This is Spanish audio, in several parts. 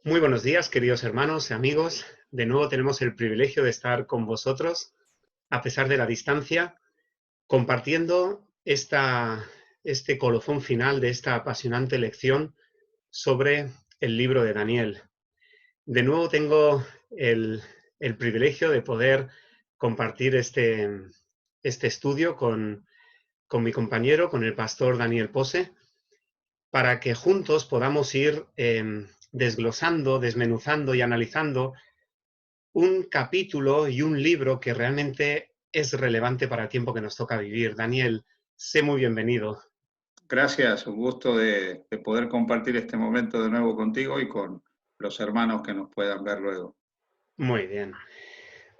Muy buenos días, queridos hermanos y amigos. De nuevo tenemos el privilegio de estar con vosotros, a pesar de la distancia, compartiendo este colofón final de esta apasionante lección sobre el libro de Daniel. De nuevo tengo el privilegio de poder compartir este estudio con mi compañero, con el pastor Daniel Pose, para que juntos podamos ir desglosando, desmenuzando y analizando un capítulo y un libro que realmente es relevante para el tiempo que nos toca vivir. Daniel, sé muy bienvenido. Gracias, un gusto de poder compartir este momento de nuevo contigo y con los hermanos que nos puedan ver luego. Muy bien.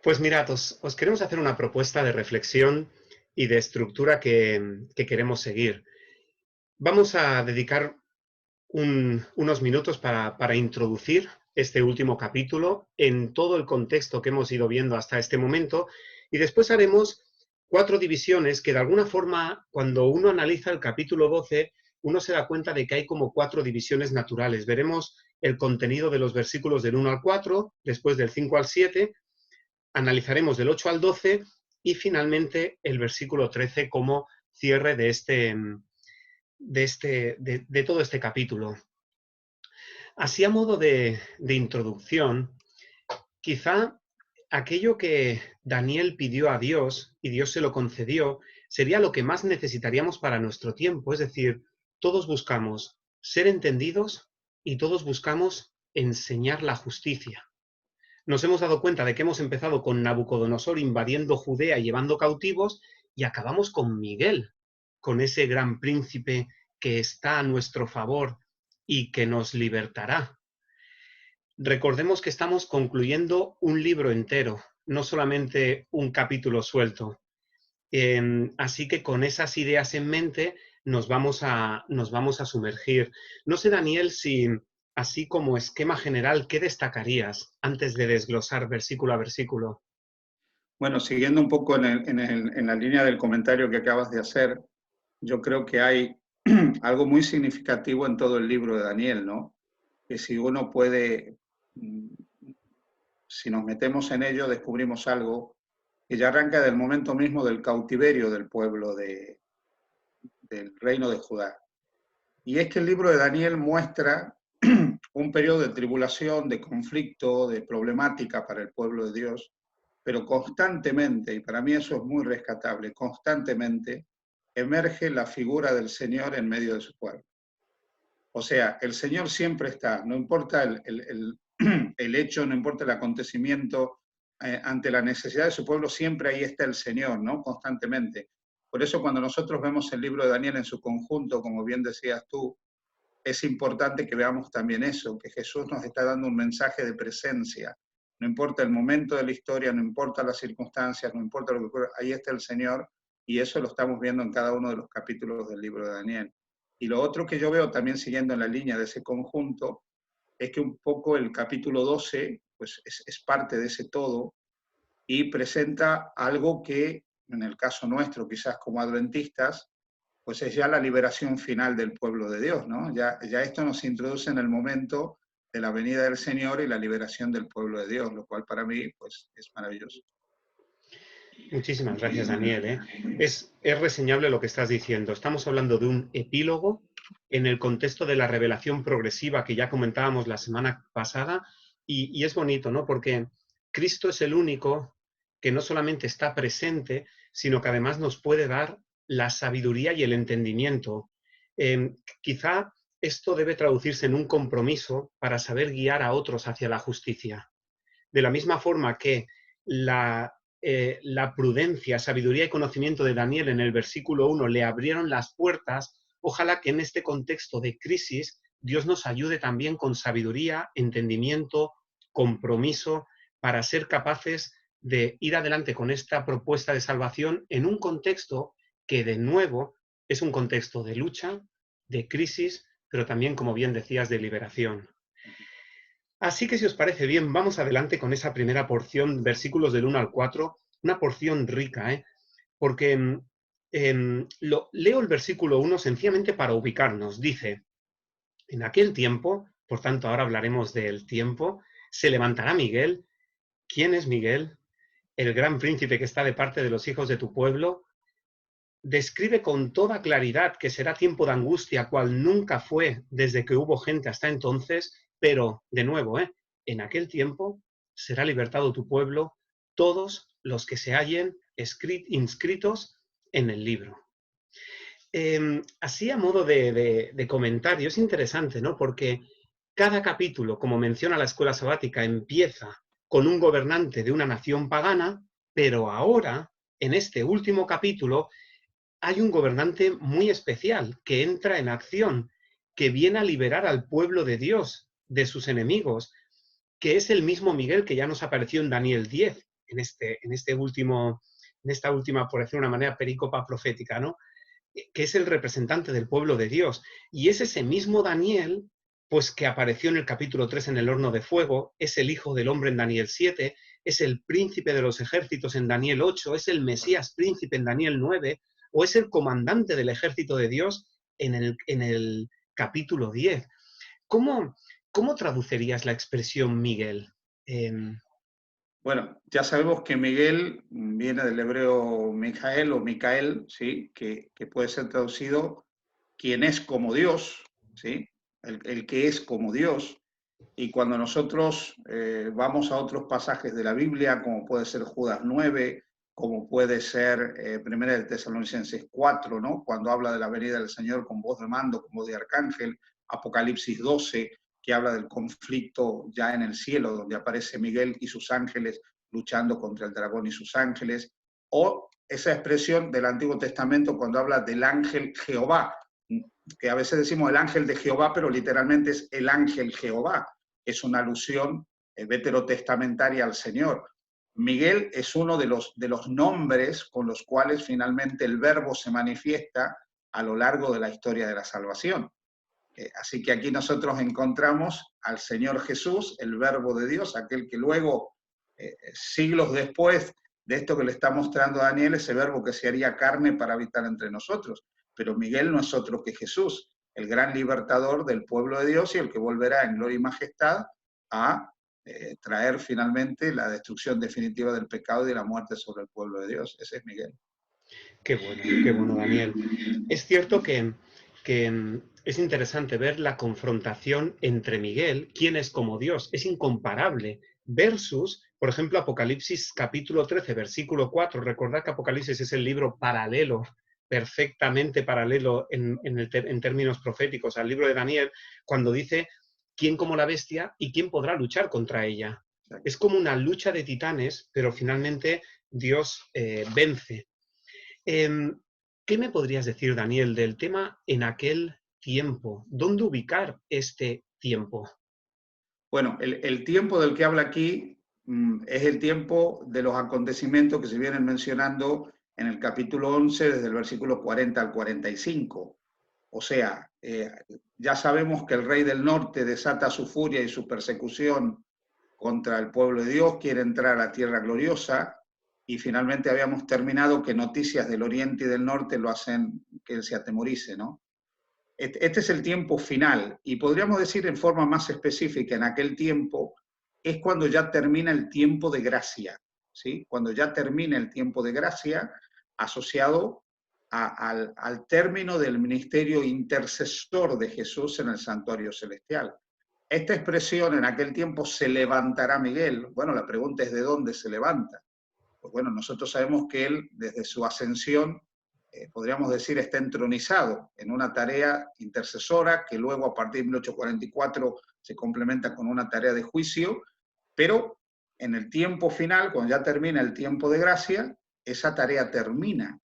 Pues mirad, os queremos hacer una propuesta de reflexión y de estructura que queremos seguir. Vamos a dedicar unos minutos para introducir este último capítulo en todo el contexto que hemos ido viendo hasta este momento y después haremos 4 divisiones que de alguna forma cuando uno analiza el capítulo 12 uno se da cuenta de que hay como 4 divisiones naturales. Veremos el contenido de los versículos del 1 al 4, después del 5 al 7, analizaremos del 8 al 12 y finalmente el versículo 13 como cierre de todo este capítulo. Así a modo de introducción, quizá aquello que Daniel pidió a Dios y Dios se lo concedió sería lo que más necesitaríamos para nuestro tiempo. Es decir, todos buscamos ser entendidos y todos buscamos enseñar la justicia. Nos hemos dado cuenta de que hemos empezado con Nabucodonosor invadiendo Judea y llevando cautivos y acabamos con Miguel, con ese gran príncipe que está a nuestro favor y que nos libertará. Recordemos que estamos concluyendo un libro entero, no solamente un capítulo suelto. Así que con esas ideas en mente nos vamos a sumergir. No sé, Daniel, si así como esquema general, ¿qué destacarías antes de desglosar versículo a versículo? Bueno, siguiendo un poco en la línea del comentario que acabas de hacer, yo creo que hay algo muy significativo en todo el libro de Daniel, ¿no? Que si uno puede, si nos metemos en ello, descubrimos algo que ya arranca del momento mismo del cautiverio del pueblo del reino de Judá. Y es que el libro de Daniel muestra un periodo de tribulación, de conflicto, de problemática para el pueblo de Dios, pero constantemente, y para mí eso es muy rescatable, constantemente emerge la figura del Señor en medio de su pueblo. O sea, el Señor siempre está, no importa el hecho, no importa el acontecimiento, ante la necesidad de su pueblo, siempre ahí está el Señor, ¿no? Constantemente. Por eso cuando nosotros vemos el libro de Daniel en su conjunto, como bien decías tú, es importante que veamos también eso, que Jesús nos está dando un mensaje de presencia. No importa el momento de la historia, no importa las circunstancias, no importa lo que ocurra, ahí está el Señor y eso lo estamos viendo en cada uno de los capítulos del libro de Daniel. Y lo otro que yo veo también siguiendo en la línea de ese conjunto es que un poco el capítulo 12 pues es parte de ese todo y presenta algo que en el caso nuestro, quizás como adventistas, pues es ya la liberación final del pueblo de Dios, ¿no? Ya esto nos introduce en el momento de la venida del Señor y la liberación del pueblo de Dios, lo cual para mí pues es maravilloso. Muchísimas gracias, Daniel, ¿eh? Es reseñable lo que estás diciendo. Estamos hablando de un epílogo en el contexto de la revelación progresiva que ya comentábamos la semana pasada y es bonito, ¿no? Porque Cristo es el único que no solamente está presente, sino que además nos puede dar la sabiduría y el entendimiento. Quizá esto debe traducirse en un compromiso para saber guiar a otros hacia la justicia. De la misma forma que la prudencia, sabiduría y conocimiento de Daniel en el versículo 1 le abrieron las puertas, ojalá que en este contexto de crisis Dios nos ayude también con sabiduría, entendimiento, compromiso, para ser capaces de ir adelante con esta propuesta de salvación en un contexto que de nuevo es un contexto de lucha, de crisis, pero también, como bien decías, de liberación. Así que si os parece bien, vamos adelante con esa primera porción, versículos del 1 al 4, una porción rica, porque leo el versículo 1 sencillamente para ubicarnos. Dice, en aquel tiempo por tanto ahora hablaremos del tiempo. Se levantará Miguel. ¿Quién es Miguel? El gran príncipe que está de parte de los hijos de tu pueblo. Describe con toda claridad que será tiempo de angustia, cual nunca fue desde que hubo gente hasta entonces, pero, de nuevo, en aquel tiempo será libertado tu pueblo, todos los que se hallen inscritos en el libro. Así a modo de comentario, es interesante, ¿no? Porque cada capítulo, como menciona la escuela sabática, empieza con un gobernante de una nación pagana, pero ahora, en este último capítulo, hay un gobernante muy especial que entra en acción, que viene a liberar al pueblo de Dios de sus enemigos, que es el mismo Miguel que ya nos apareció en Daniel 10, en esta última, por decir de una manera, perícopa profética, ¿no? Que es el representante del pueblo de Dios. Y es ese mismo Daniel, pues que apareció en el capítulo 3 en el horno de fuego, es el hijo del hombre en Daniel 7, es el príncipe de los ejércitos en Daniel 8, es el Mesías príncipe en Daniel 9, o es el comandante del ejército de Dios en el capítulo 10. ¿Cómo, ¿Cómo traducirías la expresión Miguel? Bueno, ya sabemos que Miguel viene del hebreo Mijael o Micael, ¿sí? Que puede ser traducido quien es como Dios, ¿sí? El que es como Dios. Y cuando nosotros vamos a otros pasajes de la Biblia, como puede ser Judas 9, como puede ser Primera de Tesalonicenses 4, ¿no? Cuando habla de la venida del Señor con voz de mando, con voz de arcángel, Apocalipsis 12, que habla del conflicto ya en el cielo, donde aparece Miguel y sus ángeles luchando contra el dragón y sus ángeles, o esa expresión del Antiguo Testamento cuando habla del ángel Jehová, que a veces decimos el ángel de Jehová, pero literalmente es el ángel Jehová, es una alusión veterotestamentaria al Señor. Miguel es uno de los nombres con los cuales finalmente el verbo se manifiesta a lo largo de la historia de la salvación. Así que aquí nosotros encontramos al Señor Jesús, el verbo de Dios, aquel que luego, siglos después de esto que le está mostrando a Daniel, ese verbo que se haría carne para habitar entre nosotros. Pero Miguel no es otro que Jesús, el gran libertador del pueblo de Dios y el que volverá en gloria y majestad a traer finalmente la destrucción definitiva del pecado y de la muerte sobre el pueblo de Dios. Ese es Miguel. Qué bueno, Daniel. Es cierto que es interesante ver la confrontación entre Miguel, quien es como Dios, es incomparable, versus, por ejemplo, Apocalipsis capítulo 13, versículo 4. Recordad que Apocalipsis es el libro paralelo, perfectamente paralelo en términos proféticos al libro de Daniel, cuando dice, ¿quién como la bestia y quién podrá luchar contra ella? Es como una lucha de titanes, pero finalmente Dios vence. ¿Qué me podrías decir, Daniel, del tema en aquel tiempo? ¿Dónde ubicar este tiempo? Bueno, el tiempo del que habla aquí es el tiempo de los acontecimientos que se vienen mencionando en el capítulo 11, desde el versículo 40 al 45. O sea, ya sabemos que el rey del norte desata su furia y su persecución contra el pueblo de Dios, quiere entrar a la tierra gloriosa, y finalmente habíamos terminado que noticias del oriente y del norte lo hacen que él se atemorice, ¿no? Este es el tiempo final, y podríamos decir en forma más específica, en aquel tiempo es cuando ya termina el tiempo de gracia, ¿sí? Cuando ya termina el tiempo de gracia asociado al término del ministerio intercesor de Jesús en el santuario celestial. Esta expresión, en aquel tiempo se levantará Miguel, bueno, la pregunta es ¿de dónde se levanta? Pues bueno, nosotros sabemos que él, desde su ascensión, podríamos decir, está entronizado en una tarea intercesora que luego a partir de 1844 se complementa con una tarea de juicio, pero en el tiempo final, cuando ya termina el tiempo de gracia, esa tarea termina.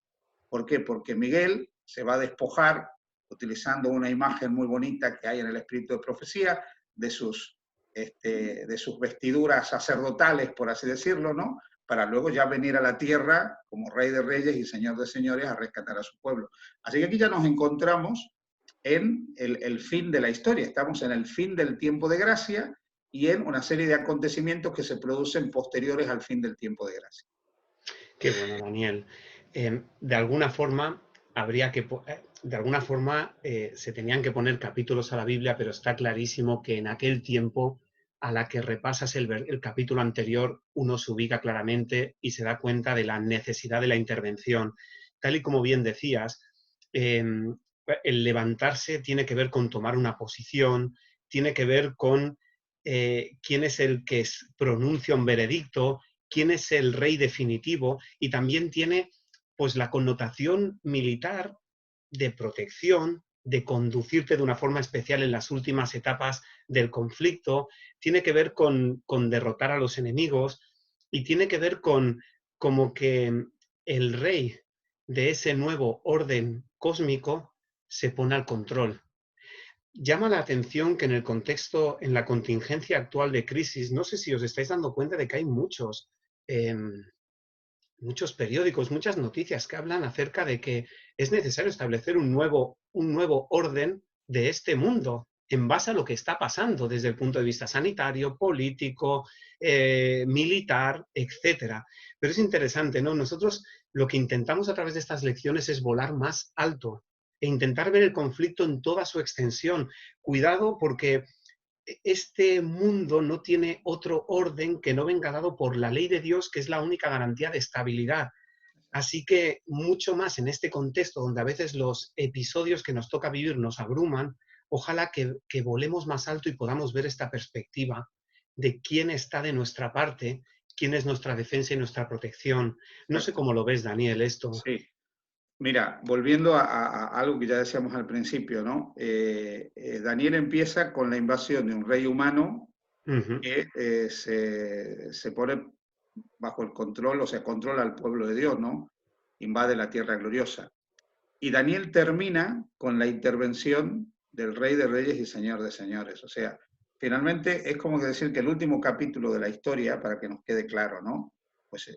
¿Por qué? Porque Miguel se va a despojar, utilizando una imagen muy bonita que hay en el Espíritu de Profecía, de sus vestiduras sacerdotales, por así decirlo, ¿no? Para luego ya venir a la tierra como Rey de Reyes y Señor de Señores a rescatar a su pueblo. Así que aquí ya nos encontramos en el fin de la historia, estamos en el fin del tiempo de gracia y en una serie de acontecimientos que se producen posteriores al fin del tiempo de gracia. Qué bueno, Daniel. De alguna forma, habría que... de alguna forma se tenían que poner capítulos a la Biblia, pero está clarísimo que en aquel tiempo, a la que repasas el capítulo anterior, uno se ubica claramente y se da cuenta de la necesidad de la intervención. Tal y como bien decías, el levantarse tiene que ver con tomar una posición, tiene que ver con quién es el que pronuncia un veredicto, quién es el rey definitivo, y también tiene pues la connotación militar de protección, de conducirte de una forma especial en las últimas etapas del conflicto, tiene que ver con derrotar a los enemigos y tiene que ver con como que el rey de ese nuevo orden cósmico se pone al control. Llama la atención que en el contexto, en la contingencia actual de crisis, no sé si os estáis dando cuenta de que hay eh, muchos periódicos, muchas noticias que hablan acerca de que es necesario establecer un nuevo orden de este mundo en base a lo que está pasando desde el punto de vista sanitario, político, militar, etcétera. Pero es interesante, ¿no? Nosotros lo que intentamos a través de estas lecciones es volar más alto e intentar ver el conflicto en toda su extensión. Cuidado porque este mundo no tiene otro orden que no venga dado por la ley de Dios, que es la única garantía de estabilidad. Así que mucho más en este contexto donde a veces los episodios que nos toca vivir nos abruman, ojalá que volemos más alto y podamos ver esta perspectiva de quién está de nuestra parte, quién es nuestra defensa y nuestra protección. No sé cómo lo ves, Daniel, esto. Sí, mira, volviendo a algo que ya decíamos al principio, ¿no? Daniel empieza con la invasión de un rey humano que se pone bajo el control, o sea, controla al pueblo de Dios, ¿no? Invade la tierra gloriosa. Y Daniel termina con la intervención del Rey de Reyes y Señor de Señores. O sea, finalmente es como que decir que el último capítulo de la historia, para que nos quede claro, ¿no? Pues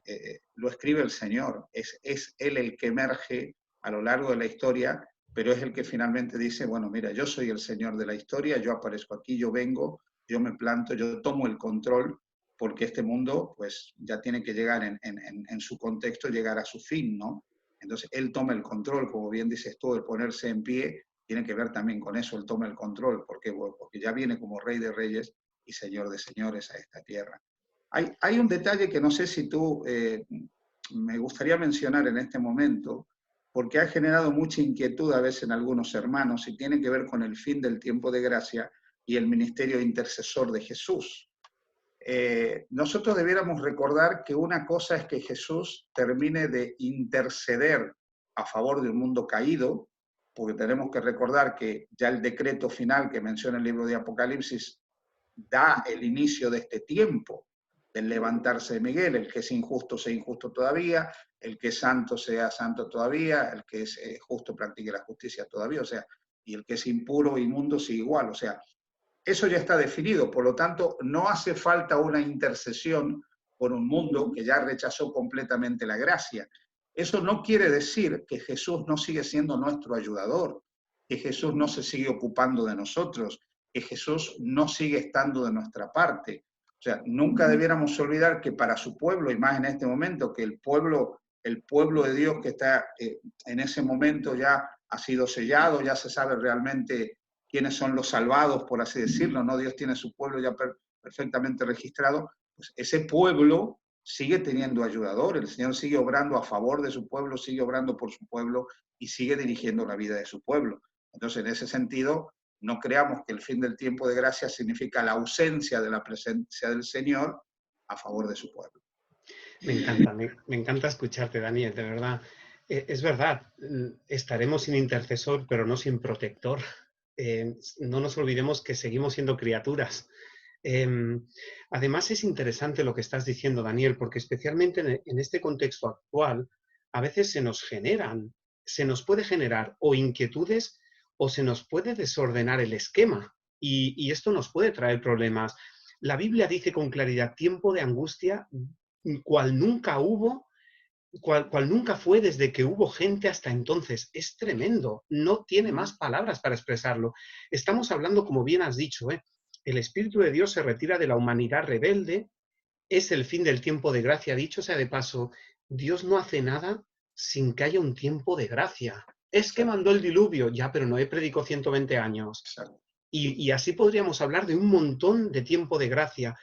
lo escribe el Señor. Es Él el que emerge a lo largo de la historia, pero es el que finalmente dice, bueno, mira, yo soy el Señor de la historia, yo aparezco aquí, yo vengo, yo me planto, yo tomo el control, porque este mundo pues ya tiene que llegar en su contexto, llegar a su fin, ¿no? Entonces, él toma el control, como bien dices tú, el ponerse en pie, tiene que ver también con eso, él toma el control, porque ya viene como rey de reyes y señor de señores a esta tierra. Hay un detalle que no sé si tú me gustaría mencionar en este momento, porque ha generado mucha inquietud a veces en algunos hermanos y tiene que ver con el fin del tiempo de gracia y el ministerio intercesor de Jesús. Nosotros debiéramos recordar que una cosa es que Jesús termine de interceder a favor de un mundo caído, porque tenemos que recordar que ya el decreto final que menciona el libro de Apocalipsis da el inicio de este tiempo, del levantarse de Miguel, el que es injusto sea injusto todavía, el que es santo sea santo todavía, el que es justo practique la justicia todavía, o sea, y el que es impuro o inmundo sigue igual, o sea, eso ya está definido, por lo tanto, no hace falta una intercesión por un mundo que ya rechazó completamente la gracia. Eso no quiere decir que Jesús no sigue siendo nuestro ayudador, que Jesús no se sigue ocupando de nosotros, que Jesús no sigue estando de nuestra parte. O sea, nunca debiéramos olvidar que para su pueblo, y más en este momento, que el pueblo de Dios que está en ese momento ya ha sido sellado, ya se sabe realmente quiénes son los salvados, por así decirlo, ¿no? Dios tiene su pueblo ya perfectamente registrado, pues ese pueblo sigue teniendo ayudadores, el Señor sigue obrando a favor de su pueblo, sigue obrando por su pueblo y sigue dirigiendo la vida de su pueblo. Entonces, en ese sentido, no creamos que el fin del tiempo de gracia significa la ausencia de la presencia del Señor a favor de su pueblo. Me encanta escucharte, Daniel, de verdad. Es verdad, estaremos sin intercesor, pero no sin protector. No nos olvidemos que seguimos siendo criaturas. Además, es interesante lo que estás diciendo, Daniel, porque especialmente en este contexto actual, a veces se nos puede generar o inquietudes o se nos puede desordenar el esquema y esto nos puede traer problemas. La Biblia dice con claridad, tiempo de angustia cual nunca hubo, cual nunca fue desde que hubo gente hasta entonces. Es tremendo, no tiene más palabras para expresarlo. Estamos hablando, como bien has dicho, el Espíritu de Dios se retira de la humanidad rebelde, es el fin del tiempo de gracia. Dicho sea de paso, Dios no hace nada sin que haya un tiempo de gracia. Es que exacto, mandó el diluvio, ya, pero Noé predicó 120 años. exacto. Y así podríamos hablar de un montón de tiempo de gracia.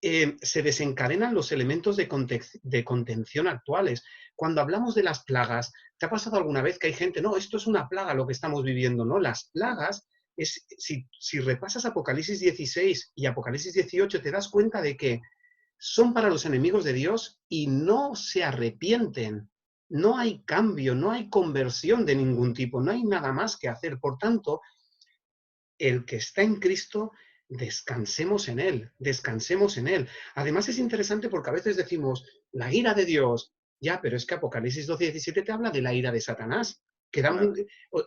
Se desencadenan los elementos de contención actuales. Cuando hablamos de las plagas, ¿te ha pasado alguna vez que hay gente, no, esto es una plaga lo que estamos viviendo? No, las plagas, si repasas Apocalipsis 16 y Apocalipsis 18, te das cuenta de que son para los enemigos de Dios y no se arrepienten. No hay cambio, no hay conversión de ningún tipo, no hay nada más que hacer. Por tanto, el que está en Cristo, descansemos en Él, descansemos en Él. Además es interesante porque a veces decimos, la ira de Dios, ya, pero es que Apocalipsis 12:17 te habla de la ira de Satanás, que Claro.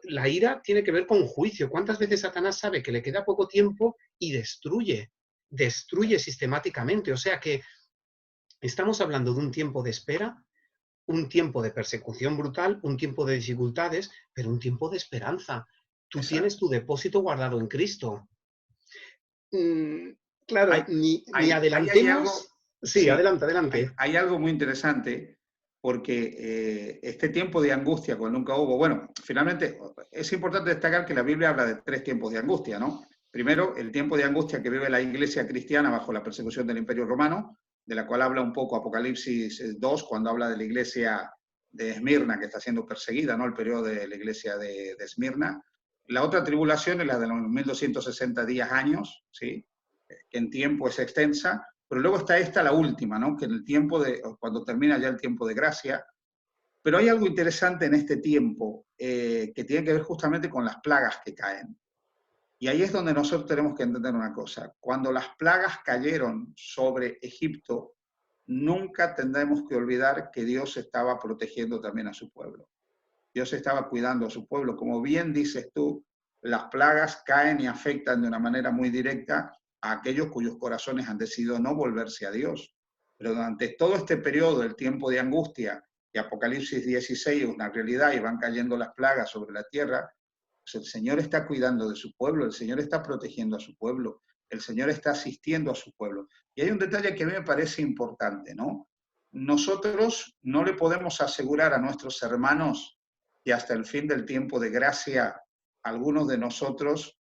la ira tiene que ver con juicio. ¿Cuántas veces Satanás sabe que le queda poco tiempo y destruye? Destruye sistemáticamente. O sea que estamos hablando de un tiempo de espera, un tiempo de persecución brutal, un tiempo de dificultades, pero un tiempo de esperanza. Tú tienes Exacto. tu depósito guardado en Cristo. Mm, claro, Hay, ni ahí hay algo, adelantemos. Sí, sí, adelante, adelante. hay algo muy interesante porque este tiempo de angustia, cuando nunca hubo, bueno, finalmente es importante destacar que la Biblia habla de tres tiempos de angustia, ¿no? Primero, el tiempo de angustia que vive la iglesia cristiana bajo la persecución del Imperio Romano, de la cual habla un poco Apocalipsis 2, cuando habla de la iglesia de Esmirna que está siendo perseguida, ¿no? El periodo de la iglesia de Esmirna. La otra tribulación es la de los 1260 días, años, ¿sí? Que en tiempo es extensa, pero luego está esta, la última, ¿no? Que en el tiempo de, cuando termina ya el tiempo de gracia. Pero hay algo interesante en este tiempo que tiene que ver justamente con las plagas que caen. Y ahí es donde nosotros tenemos que entender una cosa. Cuando las plagas cayeron sobre Egipto, nunca tendremos que olvidar que Dios estaba protegiendo también a su pueblo. Dios estaba cuidando a su pueblo. Como bien dices tú, las plagas caen y afectan de una manera muy directa a aquellos cuyos corazones han decidido no volverse a Dios. Pero durante todo este periodo, el tiempo de angustia, y Apocalipsis 16 es una realidad y van cayendo las plagas sobre la tierra, pues el Señor está cuidando de su pueblo, el Señor está protegiendo a su pueblo, el Señor está asistiendo a su pueblo. Y hay un detalle que a mí me parece importante, ¿no? Nosotros no le podemos asegurar a nuestros hermanos y hasta el fin del tiempo de gracia, algunos de nosotros,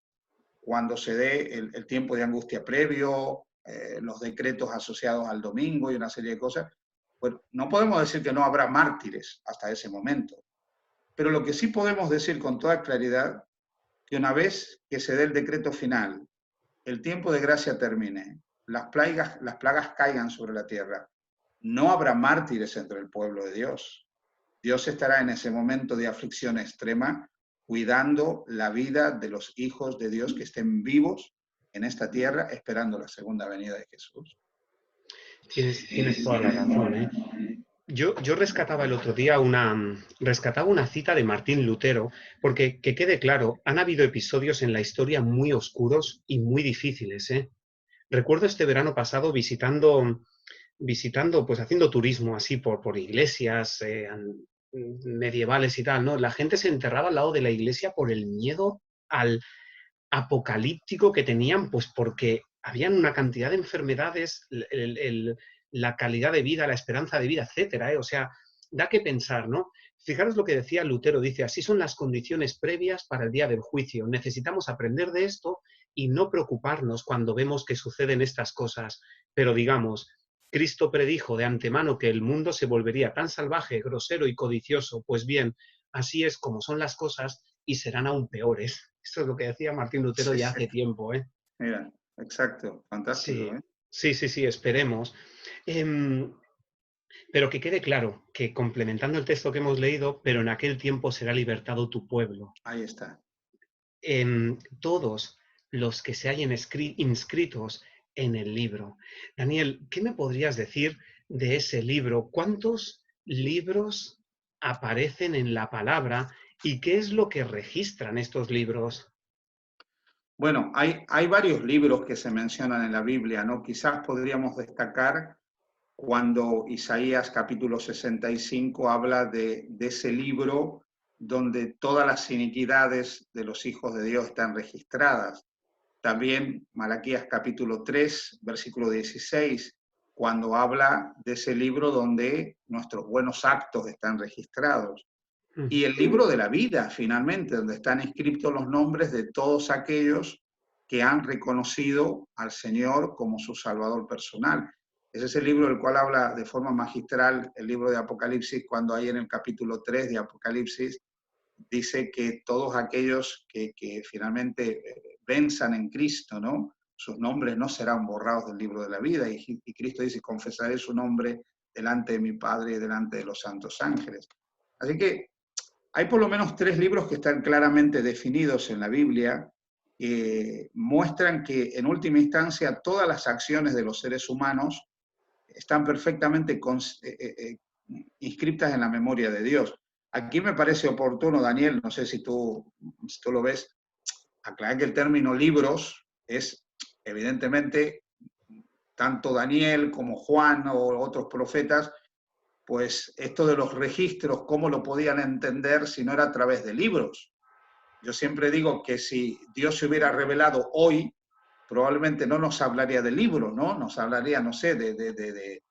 cuando se dé el tiempo de angustia previo, los decretos asociados al domingo y una serie de cosas, pues no podemos decir que no habrá mártires hasta ese momento. Pero lo que sí podemos decir con toda claridad, que una vez que se dé el decreto final, el tiempo de gracia termine, las plagas caigan sobre la tierra, no habrá mártires entre el pueblo de Dios. Dios estará en ese momento de aflicción extrema cuidando la vida de los hijos de Dios que estén vivos en esta tierra esperando la segunda venida de Jesús. Tienes toda la razón, ¿eh? Yo rescataba el otro día rescataba una cita de Martín Lutero, porque que quede claro, han habido episodios en la historia muy oscuros y muy difíciles, ¿eh? Recuerdo este verano pasado visitando, pues haciendo turismo así por iglesias medievales y tal, ¿no? La gente se enterraba al lado de la iglesia por el miedo al apocalíptico que tenían, pues porque habían una cantidad de enfermedades, la calidad de vida, la esperanza de vida, etcétera, ¿eh? O sea, da que pensar, ¿no? Fijaros lo que decía Lutero, dice, así son las condiciones previas para el día del juicio. Necesitamos aprender de esto y no preocuparnos cuando vemos que suceden estas cosas. Pero digamos, Cristo predijo de antemano que el mundo se volvería tan salvaje, grosero y codicioso. Pues bien, así es como son las cosas y serán aún peores. Esto es lo que decía Martín Lutero Sí, ya sí, hace tiempo, ¿eh? mira, exacto, fantástico, Sí, ¿eh? sí, esperemos. Em, pero que quede claro que complementando el texto que hemos leído, pero en aquel tiempo será libertado tu pueblo. Ahí está. Todos los que se hayan inscritos en el libro. Daniel, ¿qué me podrías decir de ese libro? ¿Cuántos libros aparecen en la palabra y qué es lo que registran estos libros? Bueno, hay varios libros que se mencionan en la Biblia, ¿no? Quizás podríamos destacar cuando Isaías capítulo 65 habla de ese libro donde todas las iniquidades de los hijos de Dios están registradas. También Malaquías capítulo 3, versículo 16, cuando habla de ese libro donde nuestros buenos actos están registrados. y el libro de la vida, finalmente, donde están inscritos los nombres de todos aquellos que han reconocido al Señor como su Salvador personal. Ese es el libro del cual habla de forma magistral el libro de Apocalipsis, cuando ahí en el capítulo 3 de Apocalipsis dice que todos aquellos que finalmente venzan en Cristo, ¿no? Sus nombres no serán borrados del libro de la vida. Y Cristo dice, confesaré su nombre delante de mi Padre y delante de los santos ángeles. Así que hay por lo menos 3 libros que están claramente definidos en la Biblia, que muestran que en última instancia todas las acciones de los seres humanos están perfectamente inscritas en la memoria de Dios. Aquí me parece oportuno, Daniel, no sé si tú lo ves, aclarar que el término libros es evidentemente tanto Daniel como Juan o otros profetas, pues esto de los registros, ¿cómo lo podían entender si no era a través de libros? Yo siempre digo que si Dios se hubiera revelado hoy, probablemente no nos hablaría de libros, ¿no? Nos hablaría, no sé, de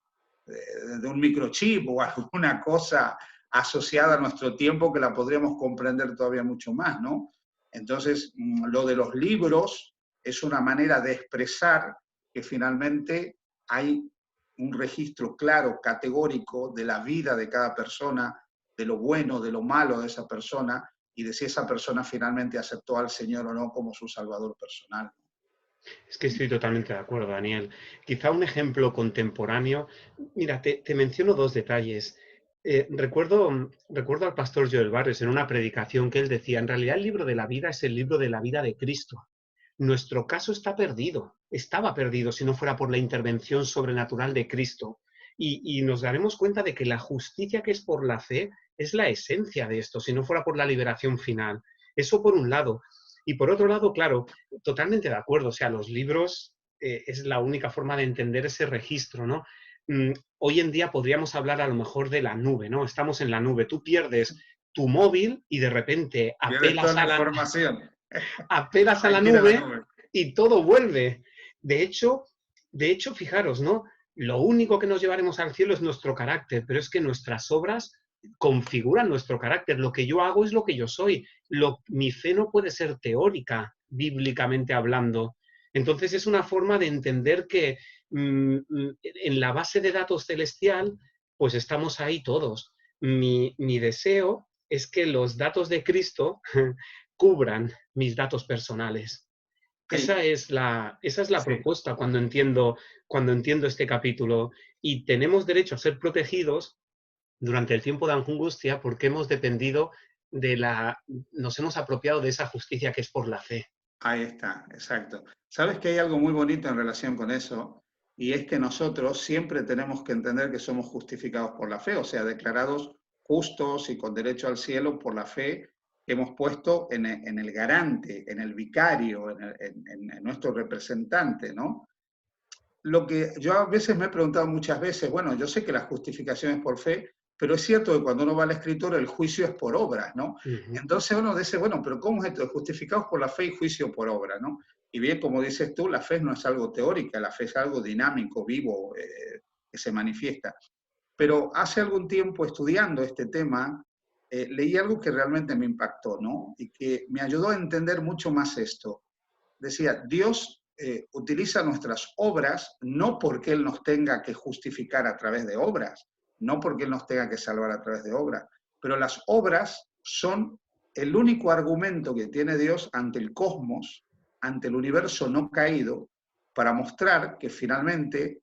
un microchip o alguna cosa asociada a nuestro tiempo que la podríamos comprender todavía mucho más, ¿no? Entonces, lo de los libros es una manera de expresar que finalmente hay un registro claro, categórico de la vida de cada persona, de lo bueno, de lo malo de esa persona y de si esa persona finalmente aceptó al Señor o no como su Salvador personal. Es que estoy totalmente de acuerdo, Daniel. Quizá un ejemplo contemporáneo. Mira, te menciono 2 detalles. Recuerdo al pastor Joel Barres en una predicación que él decía, en realidad el libro de la vida es el libro de la vida de Cristo. Nuestro caso está perdido, estaba perdido si no fuera por la intervención sobrenatural de Cristo. Y nos daremos cuenta de que la justicia que es por la fe es la esencia de esto, si no fuera por la liberación final. Eso por un lado. Y por otro lado, claro, totalmente de acuerdo. O sea, los libros es la única forma de entender ese registro, ¿no? Hoy en día podríamos hablar a lo mejor de la nube, ¿no? Estamos en la nube. Tú pierdes tu móvil y de repente Pierdes toda apelas la a la, información. apelas a Hay la que ir a la nube nube. y todo vuelve. De hecho, fijaros, ¿no? Lo único que nos llevaremos al cielo es nuestro carácter, pero es que nuestras obras configuran nuestro carácter. Lo que yo hago es lo que yo soy. Mi fe no puede ser teórica, bíblicamente hablando. Entonces es una forma de entender que en la base de datos celestial, pues estamos ahí todos. Mi deseo es que los datos de Cristo cubran mis datos personales. Hey, Esa es la sí. propuesta cuando entiendo este capítulo. Y tenemos derecho a ser protegidos durante el tiempo de angustia porque hemos dependido nos hemos apropiado de esa justicia que es por la fe. Ahí está, exacto. Sabes que hay algo muy bonito en relación con eso, y es que nosotros siempre tenemos que entender que somos justificados por la fe, o sea, declarados justos y con derecho al cielo por la fe que hemos puesto en el garante, en el vicario, en nuestro representante, ¿no? Lo que yo a veces me he preguntado muchas veces, bueno, yo sé que la justificación es por fe, pero es cierto que cuando uno va a la escritura el juicio es por obras, ¿no? Uh -huh. Entonces uno dice, bueno, pero ¿cómo es esto? Justificados por la fe y juicio por obra, ¿no? Y bien, como dices tú, la fe no es algo teórica, la fe es algo dinámico, vivo, que se manifiesta. Pero hace algún tiempo estudiando este tema, leí algo que realmente me impactó, ¿no? Y que me ayudó a entender mucho más esto. Decía, Dios utiliza nuestras obras no porque Él nos tenga que justificar a través de obras, no porque Él nos tenga que salvar a través de obras, pero las obras son el único argumento que tiene Dios ante el cosmos, ante el universo no caído, para mostrar que finalmente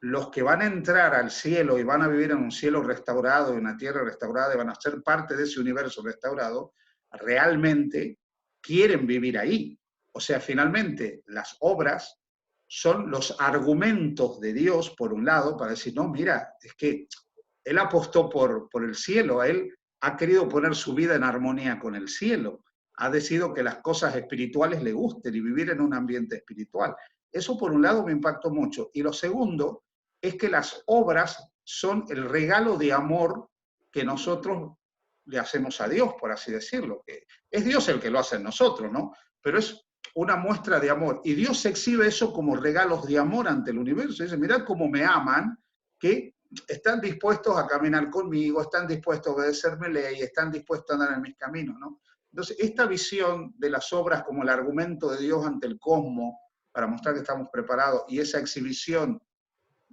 los que van a entrar al cielo y van a vivir en un cielo restaurado, en una tierra restaurada, y van a ser parte de ese universo restaurado, realmente quieren vivir ahí. O sea, finalmente las obras son los argumentos de Dios, por un lado, para decir, no, mira, es que Él apostó por el cielo, Él ha querido poner su vida en armonía con el cielo, ha decidido que las cosas espirituales le gusten y vivir en un ambiente espiritual. Eso por un lado me impactó mucho. Y lo segundo es que las obras son el regalo de amor que nosotros le hacemos a Dios, por así decirlo. Que es Dios el que lo hace en nosotros, ¿no? Pero es una muestra de amor. Y Dios exhibe eso como regalos de amor ante el universo. Dice, mirad cómo me aman, que están dispuestos a caminar conmigo, están dispuestos a obedecerme ley, están dispuestos a andar en mis caminos, ¿no? Entonces, esta visión de las obras como el argumento de Dios ante el cosmos, para mostrar que estamos preparados, y esa exhibición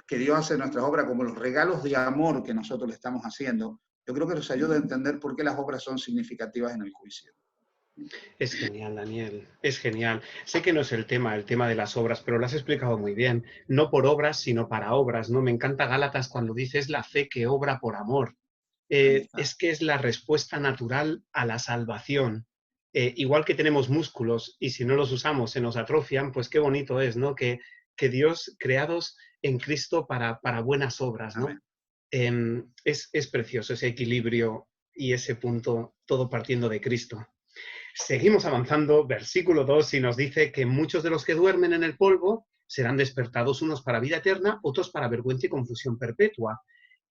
que Dios hace en nuestras obras como los regalos de amor que nosotros le estamos haciendo, yo creo que nos ayuda a entender por qué las obras son significativas en el juicio. Es genial, Daniel, es genial. Sé que no es el tema de las obras, pero lo has explicado muy bien. No por obras, sino para obras, ¿no? Me encanta Gálatas cuando dices la fe que obra por amor. Ahí está. Es que es la respuesta natural a la salvación. Igual que tenemos músculos y si no los usamos se nos atrofian, pues qué bonito es, ¿no? Que Dios, creados en Cristo para buenas obras, ¿no? Amén. Es precioso ese equilibrio y ese punto, todo partiendo de Cristo. Seguimos avanzando, versículo 2, y nos dice que muchos de los que duermen en el polvo serán despertados, unos para vida eterna, otros para vergüenza y confusión perpetua.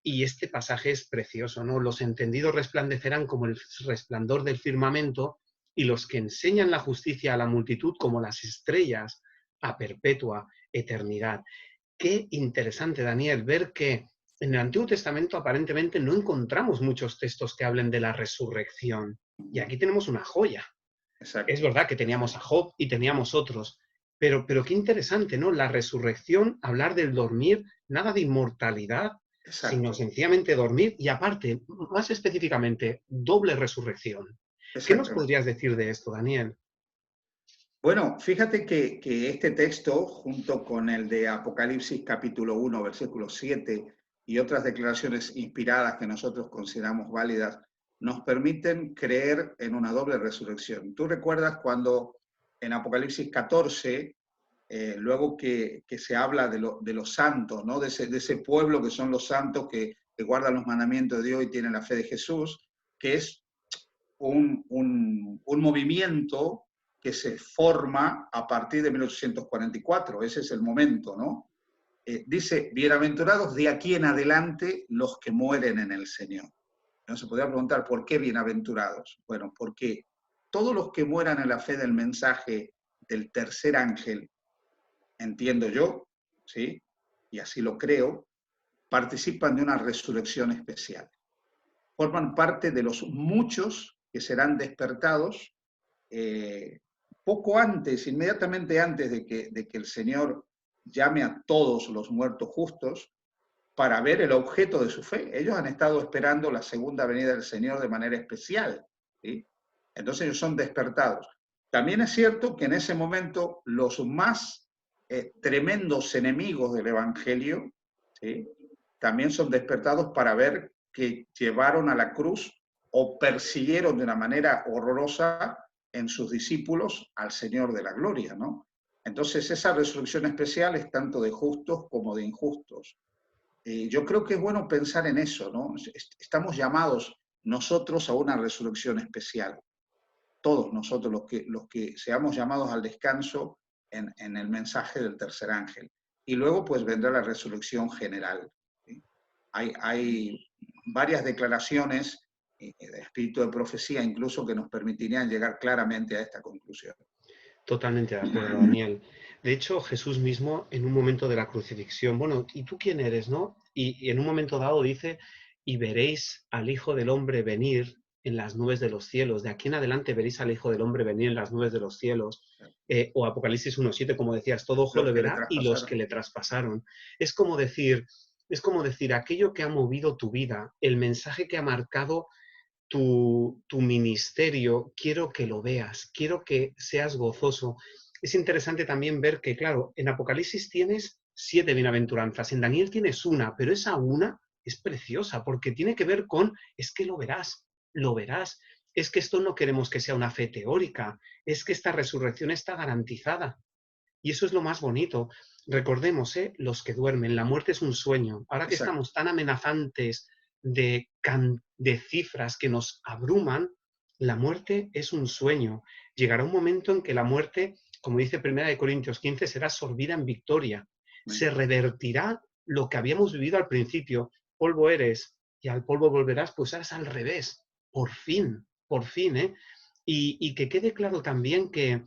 Y este pasaje es precioso, ¿no? Los entendidos resplandecerán como el resplandor del firmamento y los que enseñan la justicia a la multitud como las estrellas a perpetua eternidad. Qué interesante, Daniel, ver que en el Antiguo Testamento aparentemente no encontramos muchos textos que hablen de la resurrección. Y aquí tenemos una joya. Es Exacto. verdad que teníamos a Job y teníamos otros, pero qué interesante, ¿no? La resurrección, hablar del dormir, nada de inmortalidad, sino Exacto. sencillamente dormir y aparte, más específicamente, doble resurrección. ¿Qué nos Exactamente. podrías decir de esto, Daniel? Bueno, fíjate que este texto, junto con el de Apocalipsis capítulo 1, versículo 7, y otras declaraciones inspiradas que nosotros consideramos válidas, nos permiten creer en una doble resurrección. ¿Tú recuerdas cuando en Apocalipsis 14, luego que se habla de los santos, ¿no? de ese pueblo que son los santos que guardan los mandamientos de Dios y tienen la fe de Jesús, que es un movimiento que se forma a partir de 1844, ese es el momento, ¿no? Dice, bienaventurados de aquí en adelante los que mueren en el Señor. ¿No? Se podría preguntar, ¿por qué bienaventurados? Bueno, porque todos los que mueran en la fe del mensaje del tercer ángel, entiendo yo, ¿sí? Y así lo creo, participan de una resurrección especial. Forman parte de los muchos que serán despertados poco antes, inmediatamente antes de que el Señor llame a todos los muertos justos para ver el objeto de su fe. Ellos han estado esperando la segunda venida del Señor de manera especial, ¿sí? Entonces ellos son despertados. También es cierto que en ese momento los más tremendos enemigos del Evangelio, ¿sí? También son despertados para ver que llevaron a la cruz o persiguieron de una manera horrorosa en sus discípulos al Señor de la gloria, ¿no? Entonces esa resurrección especial es tanto de justos como de injustos. Yo creo que es bueno pensar en eso, ¿no? Estamos llamados nosotros a una resurrección especial, todos nosotros los que seamos llamados al descanso en el mensaje del tercer ángel. Y luego pues vendrá la resurrección general. ¿Sí? Hay varias declaraciones de espíritu de profecía incluso que nos permitirían llegar claramente a esta conclusión. Totalmente de acuerdo, Daniel. De hecho, Jesús mismo, en un momento de la crucifixión, bueno, ¿y tú quién eres, no? Y en un momento dado dice, y veréis al Hijo del Hombre venir en las nubes de los cielos. De aquí en adelante veréis al Hijo del Hombre venir en las nubes de los cielos. O Apocalipsis 1:7, como decías, todo ojo Los le que le verá y los traspasaron. que le traspasaron. Es como decir, aquello que ha movido tu vida, el mensaje que ha marcado tu ministerio, quiero que lo veas, quiero que seas gozoso. Es interesante también ver que, claro, en Apocalipsis tienes 7 bienaventuranzas, en Daniel tienes una, pero esa una es preciosa porque tiene que ver con, es que lo verás, lo verás. Es que esto no queremos que sea una fe teórica, es que esta resurrección está garantizada. Y eso es lo más bonito. Recordemos, los que duermen, la muerte es un sueño. Ahora que Exacto. estamos tan amenazantes de cifras que nos abruman, la muerte es un sueño. Llegará un momento en que la muerte, como dice 1 Corintios 15, será absorbida en victoria. Se revertirá lo que habíamos vivido al principio. Polvo eres y al polvo volverás, pues ahora es al revés. Por fin, ¿eh? Y que quede claro también que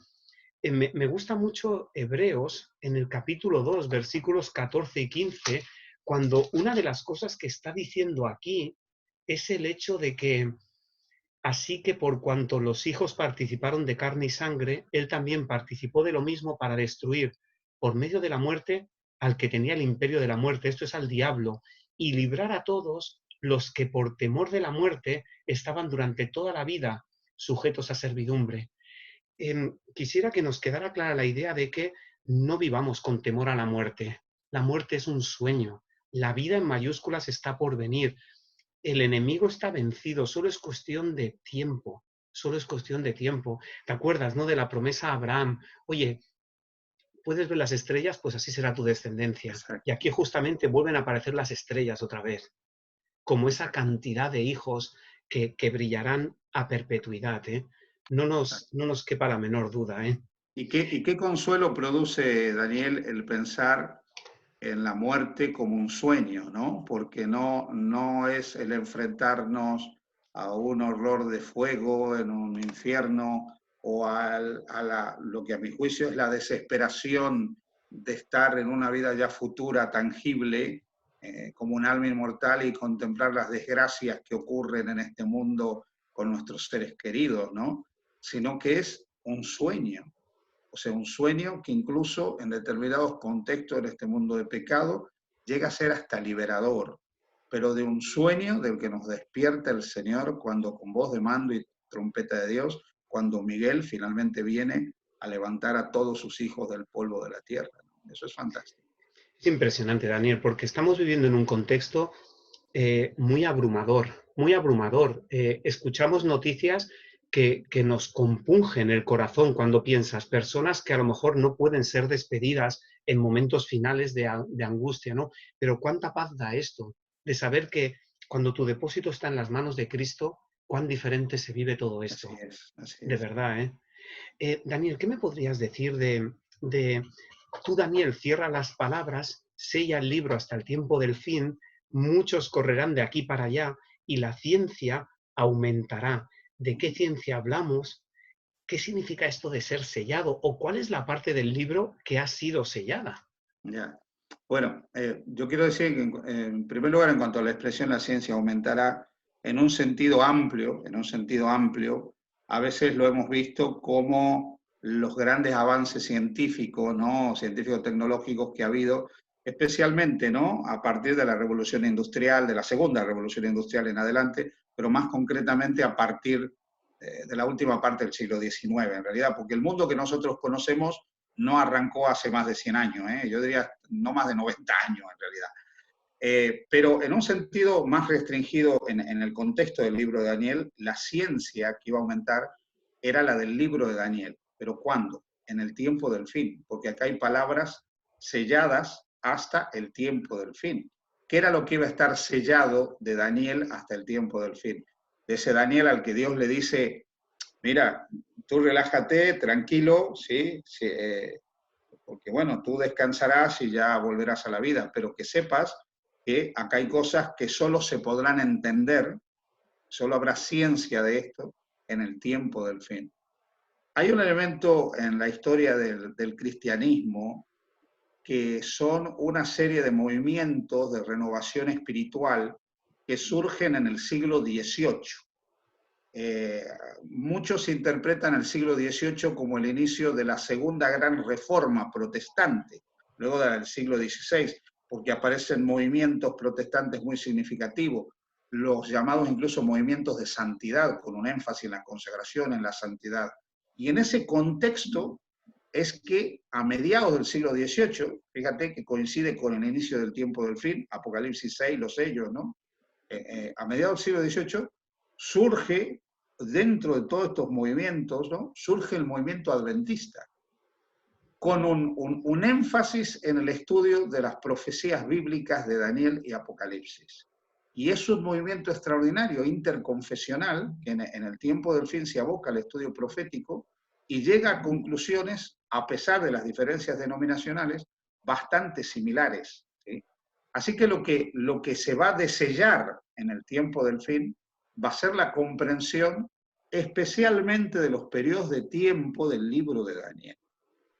me gusta mucho Hebreos en el capítulo 2, versículos 14 y 15, cuando una de las cosas que está diciendo aquí es el hecho de que así que por cuanto los hijos participaron de carne y sangre, él también participó de lo mismo para destruir por medio de la muerte al que tenía el imperio de la muerte, esto es al diablo, y librar a todos los que por temor de la muerte estaban durante toda la vida sujetos a servidumbre. Quisiera que nos quedara clara la idea de que no vivamos con temor a la muerte. La muerte es un sueño. La vida en mayúsculas está por venir. El enemigo está vencido, solo es cuestión de tiempo, solo es cuestión de tiempo. ¿Te acuerdas, no, de la promesa a Abraham? Oye, puedes ver las estrellas, pues así será tu descendencia. Y Exacto. aquí justamente vuelven a aparecer las estrellas otra vez, como esa cantidad de hijos que brillarán a perpetuidad, ¿eh? No nos quepa la menor duda, ¿eh? Y qué consuelo produce, Daniel, el pensar en la muerte como un sueño, ¿no? Porque no es el enfrentarnos a un horror de fuego en un infierno o lo que a mi juicio es la desesperación de estar en una vida ya futura, tangible, como un alma inmortal y contemplar las desgracias que ocurren en este mundo con nuestros seres queridos, ¿no? Sino que es un sueño, o sea, un sueño que incluso en determinados contextos en este mundo de pecado llega a ser hasta liberador, pero de un sueño del que nos despierta el Señor cuando con voz de mando y trompeta de Dios, cuando Miguel finalmente viene a levantar a todos sus hijos del polvo de la tierra. Eso es fantástico. Es impresionante, Daniel, porque estamos viviendo en un contexto muy abrumador, muy abrumador. Escuchamos noticias que nos compungen el corazón cuando piensas, personas que a lo mejor no pueden ser despedidas en momentos finales de angustia, ¿no? Pero cuánta paz da esto, de saber que cuando tu depósito está en las manos de Cristo, cuán diferente se vive todo Así esto. es, así De es. verdad, ¿eh? Daniel, ¿qué me podrías decir de tú, Daniel, cierra las palabras, sella el libro hasta el tiempo del fin, muchos correrán de aquí para allá y la ciencia aumentará? ¿De qué ciencia hablamos? ¿Qué significa esto de ser sellado? ¿O cuál es la parte del libro que ha sido sellada? Ya. Bueno, yo quiero decir que en primer lugar, en cuanto a la expresión, la ciencia aumentará en un sentido amplio, a veces lo hemos visto como los grandes avances científicos, ¿no? Científicos tecnológicos que ha habido, especialmente, ¿no? A partir de la revolución industrial, de la segunda revolución industrial en adelante, pero más concretamente a partir de la última parte del siglo XIX, en realidad, porque el mundo que nosotros conocemos no arrancó hace más de 100 años, yo diría no más de 90 años en realidad. Pero en un sentido más restringido en el contexto del libro de Daniel, la ciencia que iba a aumentar era la del libro de Daniel. ¿Pero cuándo? En el tiempo del fin, porque acá hay palabras selladas hasta el tiempo del fin. ¿Qué era lo que iba a estar sellado de Daniel hasta el tiempo del fin? De ese Daniel al que Dios le dice, mira, tú relájate, tranquilo, ¿sí? Sí, porque bueno, tú descansarás y ya volverás a la vida, pero que sepas que acá hay cosas que solo se podrán entender, solo habrá ciencia de esto en el tiempo del fin. Hay un elemento en la historia del cristianismo que son una serie de movimientos de renovación espiritual que surgen en el siglo XVIII. Eh, Muchos interpretan el siglo XVIII como el inicio de la segunda gran reforma protestante, luego del siglo XVI, porque aparecen movimientos protestantes muy significativos, los llamados incluso movimientos de santidad, con un énfasis en la consagración, en la santidad. Y en ese contexto es que a mediados del siglo XVIII, fíjate que coincide con el inicio del tiempo del fin, Apocalipsis 6, los sellos, ¿no? A mediados del siglo XVIII surge, dentro de todos estos movimientos, ¿no? Surge el movimiento adventista, con un énfasis en el estudio de las profecías bíblicas de Daniel y Apocalipsis. Y es un movimiento extraordinario, interconfesional, que en el tiempo del fin se aboca al estudio profético y llega a conclusiones, a pesar de las diferencias denominacionales, bastante similares, ¿sí? Así que lo que se va a desellar en el tiempo del fin va a ser la comprensión especialmente de los periodos de tiempo del libro de Daniel,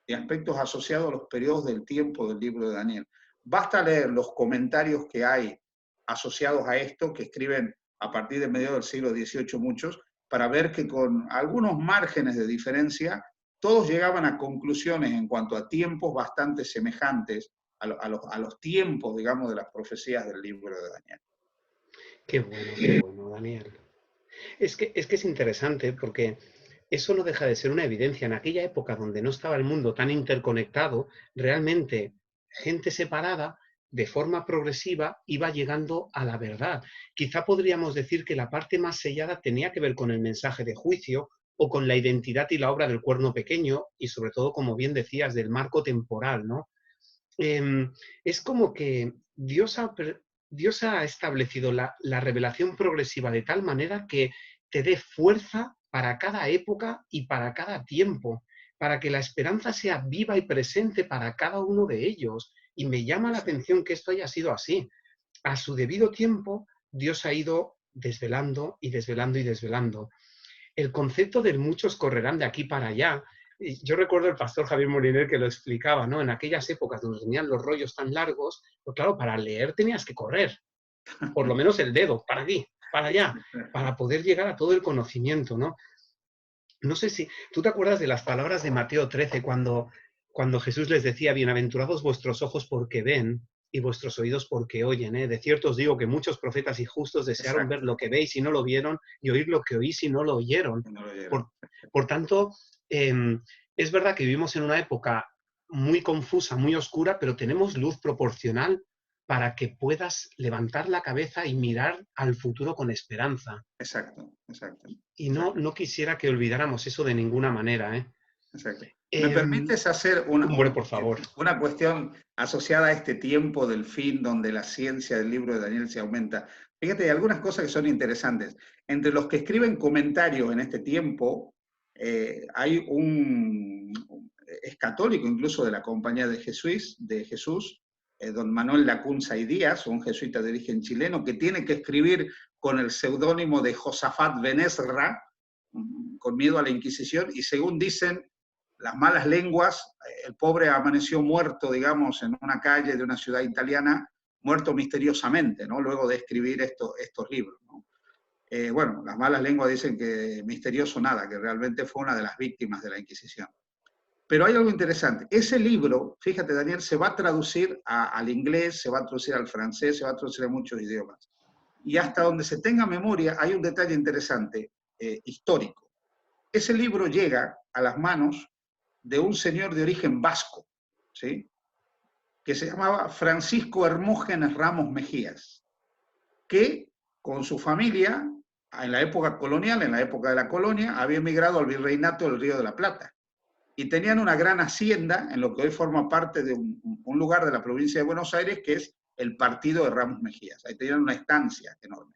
de aspectos asociados a los periodos del tiempo del libro de Daniel. basta leer los comentarios que hay asociados a esto, que escriben a partir de mediados del siglo XVIII muchos, para ver que con algunos márgenes de diferencia, todos llegaban a conclusiones en cuanto a tiempos bastante semejantes a los tiempos, digamos, de las profecías del libro de Daniel. Qué bueno, Daniel. Es que es interesante porque eso no deja de ser una evidencia. En aquella época donde no estaba el mundo tan interconectado, realmente gente separada, de forma progresiva, iba llegando a la verdad. Quizá podríamos decir que la parte más sellada tenía que ver con el mensaje de juicio o con la identidad y la obra del cuerno pequeño y sobre todo, como bien decías, del marco temporal, ¿no? Es como que Dios ha establecido la revelación progresiva de tal manera que te dé fuerza para cada época y para cada tiempo, para que la esperanza sea viva y presente para cada uno de ellos. Y me llama la atención que esto haya sido así. A su debido tiempo, Dios ha ido desvelando y desvelando y desvelando. El concepto de muchos correrán de aquí para allá. Yo recuerdo el pastor Javier Moliner que lo explicaba, ¿no? En aquellas épocas donde tenían los rollos tan largos, pues claro, para leer tenías que correr, por lo menos el dedo, para aquí, para allá, para poder llegar a todo el conocimiento, ¿no? No sé si tú te acuerdas de las palabras de Mateo 13 cuando Jesús les decía, bienaventurados vuestros ojos porque ven y vuestros oídos porque oyen. ¿Eh? De cierto os digo que muchos profetas y justos desearon ver lo que veis y no lo vieron y oír lo que oís y no lo oyeron. No lo oyeron. Por tanto, es verdad que vivimos en una época muy confusa, muy oscura, pero tenemos luz proporcional para que puedas levantar la cabeza y mirar al futuro con esperanza. Exacto, exacto. Y no quisiera que olvidáramos eso de ninguna manera, ¿eh? Exacto. ¿Me permites hacer Hombre, por favor. una cuestión asociada a este tiempo del fin donde la ciencia del libro de Daniel se aumenta? Fíjate, hay algunas cosas que son interesantes. Entre los que escriben comentarios en este tiempo, hay es católico incluso de la Compañía de Jesús, don Manuel Lacunza y Díaz, un jesuita de origen chileno, que tiene que escribir con el seudónimo de Josafat Benesra, con miedo a la Inquisición, y según dicen las malas lenguas, el pobre amaneció muerto, digamos, en una calle de una ciudad italiana, muerto misteriosamente, ¿no? Luego de escribir estos libros, ¿no? Bueno, las malas lenguas dicen que misterioso nada, que realmente fue una de las víctimas de la Inquisición. Pero hay algo interesante. Ese libro, fíjate, Daniel, se va a traducir al inglés, se va a traducir al francés, se va a traducir a muchos idiomas. Y hasta donde se tenga memoria, hay un detalle interesante, histórico. Ese libro llega a las manos de un señor de origen vasco, ¿sí? Que se llamaba Francisco Hermógenes Ramos Mejías, que con su familia, en la época colonial, en la época de la colonia, había emigrado al virreinato del Río de la Plata. Y tenían una gran hacienda en lo que hoy forma parte de un lugar de la provincia de Buenos Aires, que es el partido de Ramos Mejías. Ahí tenían una estancia enorme.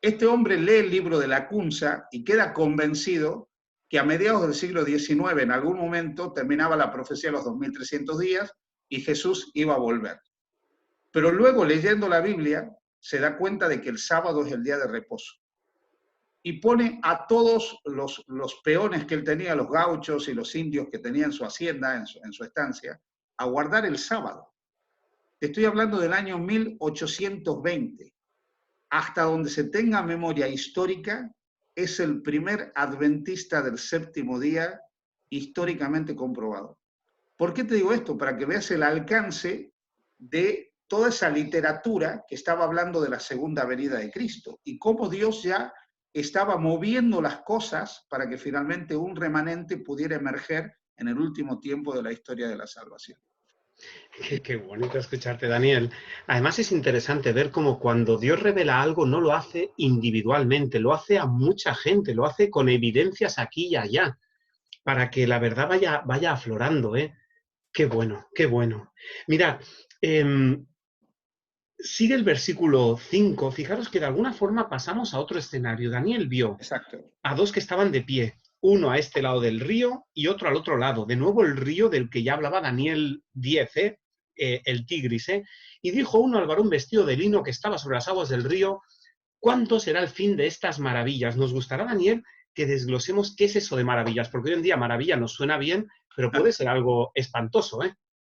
Este hombre lee el libro de Lacunza y queda convencido que a mediados del siglo XIX, en algún momento, terminaba la profecía de los 2300 días y Jesús iba a volver. Pero luego, leyendo la Biblia, se da cuenta de que el sábado es el día de reposo. Y pone a todos los peones que él tenía, los gauchos y los indios que tenía en su hacienda, en su estancia, a guardar el sábado. Te estoy hablando del año 1820. Hasta donde se tenga memoria histórica, es el primer adventista del séptimo día históricamente comprobado. ¿Por qué te digo esto? Para que veas el alcance de toda esa literatura que estaba hablando de la segunda venida de Cristo y cómo Dios ya estaba moviendo las cosas para que finalmente un remanente pudiera emerger en el último tiempo de la historia de la salvación. Qué bonito escucharte, Daniel. Además es interesante ver cómo cuando Dios revela algo no lo hace individualmente, lo hace a mucha gente, lo hace con evidencias aquí y allá, para que la verdad vaya aflorando, ¿eh? Qué bueno, qué bueno. Mira, sigue el versículo 5. Fijaros que de alguna forma pasamos a otro escenario. Daniel vio Exacto. a dos que estaban de pie, uno a este lado del río y otro al otro lado. De nuevo el río del que ya hablaba Daniel 10, el Tigris. Y dijo uno al varón vestido de lino que estaba sobre las aguas del río, ¿cuánto será el fin de estas maravillas? Nos gustará, Daniel, que desglosemos qué es eso de maravillas, porque hoy en día maravilla nos suena bien, pero puede ser algo espantoso.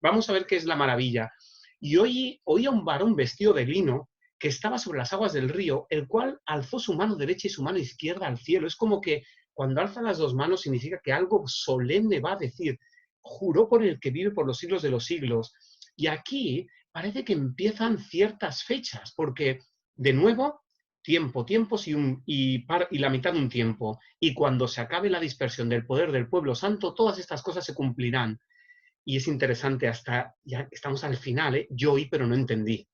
Vamos a ver qué es la maravilla. y oí a un varón vestido de lino que estaba sobre las aguas del río, el cual alzó su mano derecha y su mano izquierda al cielo. Es como que cuando alza las dos manos significa que algo solemne va a decir. Juró por el que vive por los siglos de los siglos. Y aquí parece que empiezan ciertas fechas, porque de nuevo, tiempos y la mitad de un tiempo. Y cuando se acabe la dispersión del poder del pueblo santo, todas estas cosas se cumplirán. Y es interesante, hasta ya estamos al final, ¿eh? Yo oí, pero no entendí.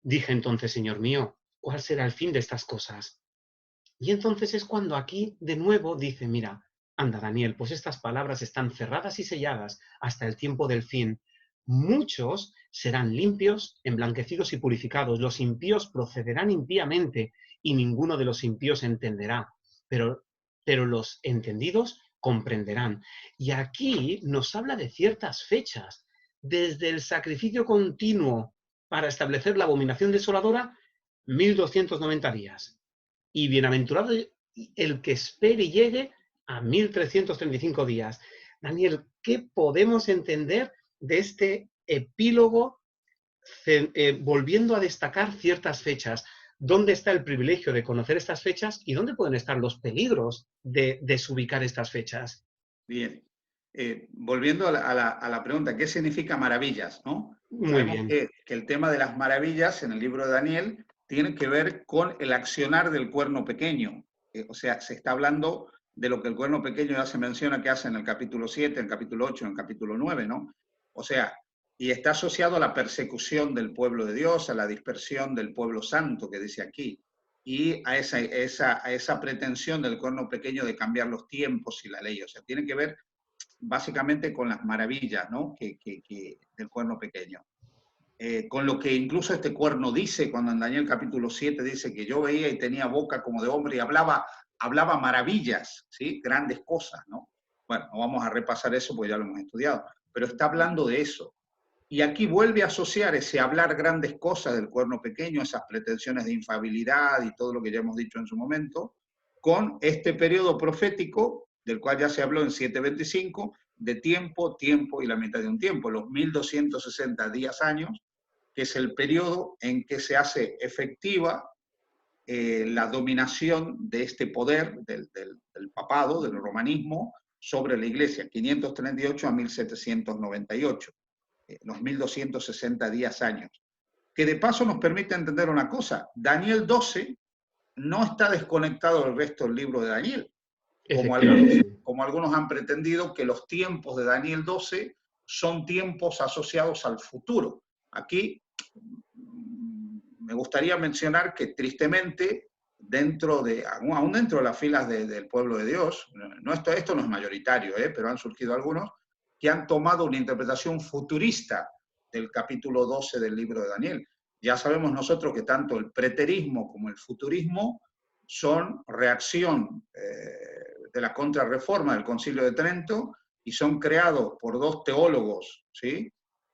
Dije entonces, Señor mío, ¿cuál será el fin de estas cosas? Y entonces es cuando aquí de nuevo dice, mira, anda Daniel, pues estas palabras están cerradas y selladas hasta el tiempo del fin. Muchos serán limpios, emblanquecidos y purificados. Los impíos procederán impíamente y ninguno de los impíos entenderá. Pero los entendidos comprenderán. Y aquí nos habla de ciertas fechas. Desde el sacrificio continuo para establecer la abominación desoladora, 1290 días. Y bienaventurado el que espere y llegue a 1335 días. Daniel, ¿qué podemos entender de este epílogo volviendo a destacar ciertas fechas? ¿Dónde está el privilegio de conocer estas fechas y dónde pueden estar los peligros de desubicar estas fechas? Bien. Volviendo a la pregunta, ¿qué significa maravillas? ¿No? Muy Sabemos bien. que el tema de las maravillas en el libro de Daniel tiene que ver con el accionar del cuerno pequeño. O sea, se está hablando de lo que el cuerno pequeño ya se menciona que hace en el capítulo 7, en el capítulo 8, en el capítulo 9, ¿no? O sea, y está asociado a la persecución del pueblo de Dios, a la dispersión del pueblo santo, que dice aquí, y a esa pretensión del cuerno pequeño de cambiar los tiempos y la ley. O sea, tiene que ver básicamente con las maravillas, ¿no? Del cuerno pequeño. Con lo que incluso este cuerno dice, cuando en Daniel capítulo 7 dice que yo veía y tenía boca como de hombre y hablaba maravillas, ¿sí? Grandes cosas, ¿no? Bueno, no vamos a repasar eso porque ya lo hemos estudiado, pero está hablando de eso. Y aquí vuelve a asociar ese hablar grandes cosas del cuerno pequeño, esas pretensiones de infabilidad y todo lo que ya hemos dicho en su momento, con este periodo profético, del cual ya se habló en 725, de tiempo, tiempo y la mitad de un tiempo, los 1260 días años, que es el periodo en que se hace efectiva la dominación de este poder del papado, del romanismo, sobre la Iglesia, 538 a 1798, los 1260 días años. Que de paso nos permite entender una cosa, Daniel 12 no está desconectado del resto del libro de Daniel, Efectivamente. como algunos han pretendido que los tiempos de Daniel 12 son tiempos asociados al futuro. Aquí me gustaría mencionar que tristemente, aún dentro de las filas del pueblo de Dios, esto no es mayoritario, pero han surgido algunos que han tomado una interpretación futurista del capítulo 12 del libro de Daniel. Ya sabemos nosotros que tanto el preterismo como el futurismo son reacción de la contrarreforma del Concilio de Trento y son creados por dos teólogos, ¿sí?,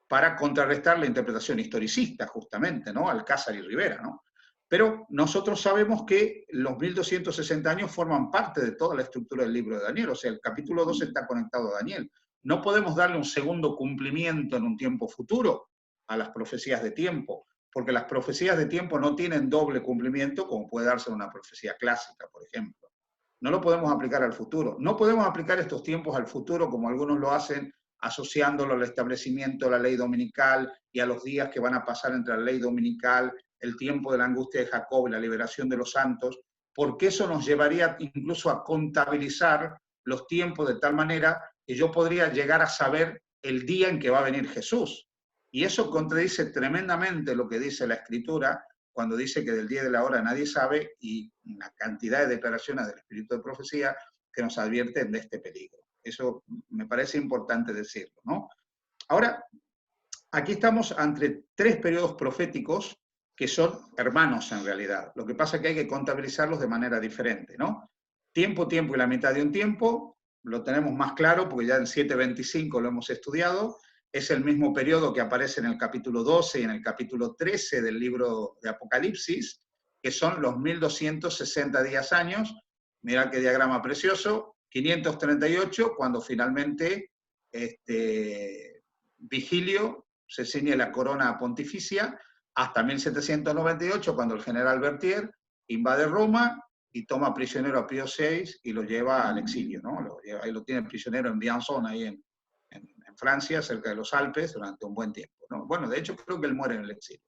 para contrarrestar la interpretación historicista, justamente, ¿no? Alcázar y Rivera, ¿no? Pero nosotros sabemos que los 1260 años forman parte de toda la estructura del libro de Daniel, o sea, el capítulo 12 está conectado a Daniel. No podemos darle un segundo cumplimiento en un tiempo futuro a las profecías de tiempo, porque las profecías de tiempo no tienen doble cumplimiento como puede darse en una profecía clásica, por ejemplo. No lo podemos aplicar al futuro. No podemos aplicar estos tiempos al futuro como algunos lo hacen, asociándolo al establecimiento de la ley dominical y a los días que van a pasar entre la ley dominical, el tiempo de la angustia de Jacob y la liberación de los santos, porque eso nos llevaría incluso a contabilizar los tiempos de tal manera que yo podría llegar a saber el día en que va a venir Jesús. Y eso contradice tremendamente lo que dice la Escritura cuando dice que del día y de la hora nadie sabe, y una cantidad de declaraciones del Espíritu de Profecía que nos advierten de este peligro. Eso me parece importante decirlo, ¿no? Ahora, aquí estamos ante tres periodos proféticos que son hermanos en realidad. Lo que pasa es que hay que contabilizarlos de manera diferente, ¿no? Tiempo, tiempo y la mitad de un tiempo, lo tenemos más claro porque ya en 725 lo hemos estudiado. Es el mismo periodo que aparece en el capítulo 12 y en el capítulo 13 del libro de Apocalipsis, que son los 1260 días años. Mirad qué diagrama precioso. 538, cuando finalmente Vigilio se ciñe la corona pontificia hasta 1798, cuando el general Berthier invade Roma y toma prisionero a Pío VI y lo lleva al exilio, ¿no? Ahí lo tiene prisionero en Briançon, ahí en Francia, cerca de los Alpes, durante un buen tiempo, ¿no? Bueno, de hecho creo que él muere en el exilio.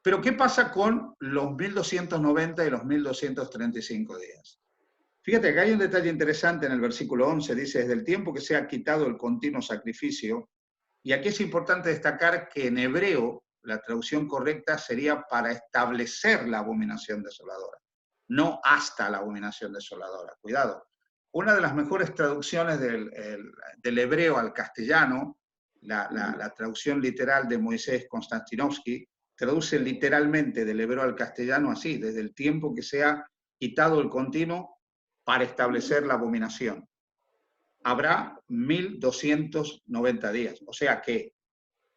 Pero ¿qué pasa con los 1290 y los 1235 días? Fíjate que hay un detalle interesante en el versículo 11, dice, desde el tiempo que se ha quitado el continuo sacrificio, y aquí es importante destacar que en hebreo la traducción correcta sería para establecer la abominación desoladora, no hasta la abominación desoladora. Cuidado. Una de las mejores traducciones del hebreo al castellano, la traducción literal de Moisés Konstantinovsky, traduce literalmente del hebreo al castellano así, desde el tiempo que se ha quitado el continuo para establecer la abominación. Habrá 1290 días. O sea que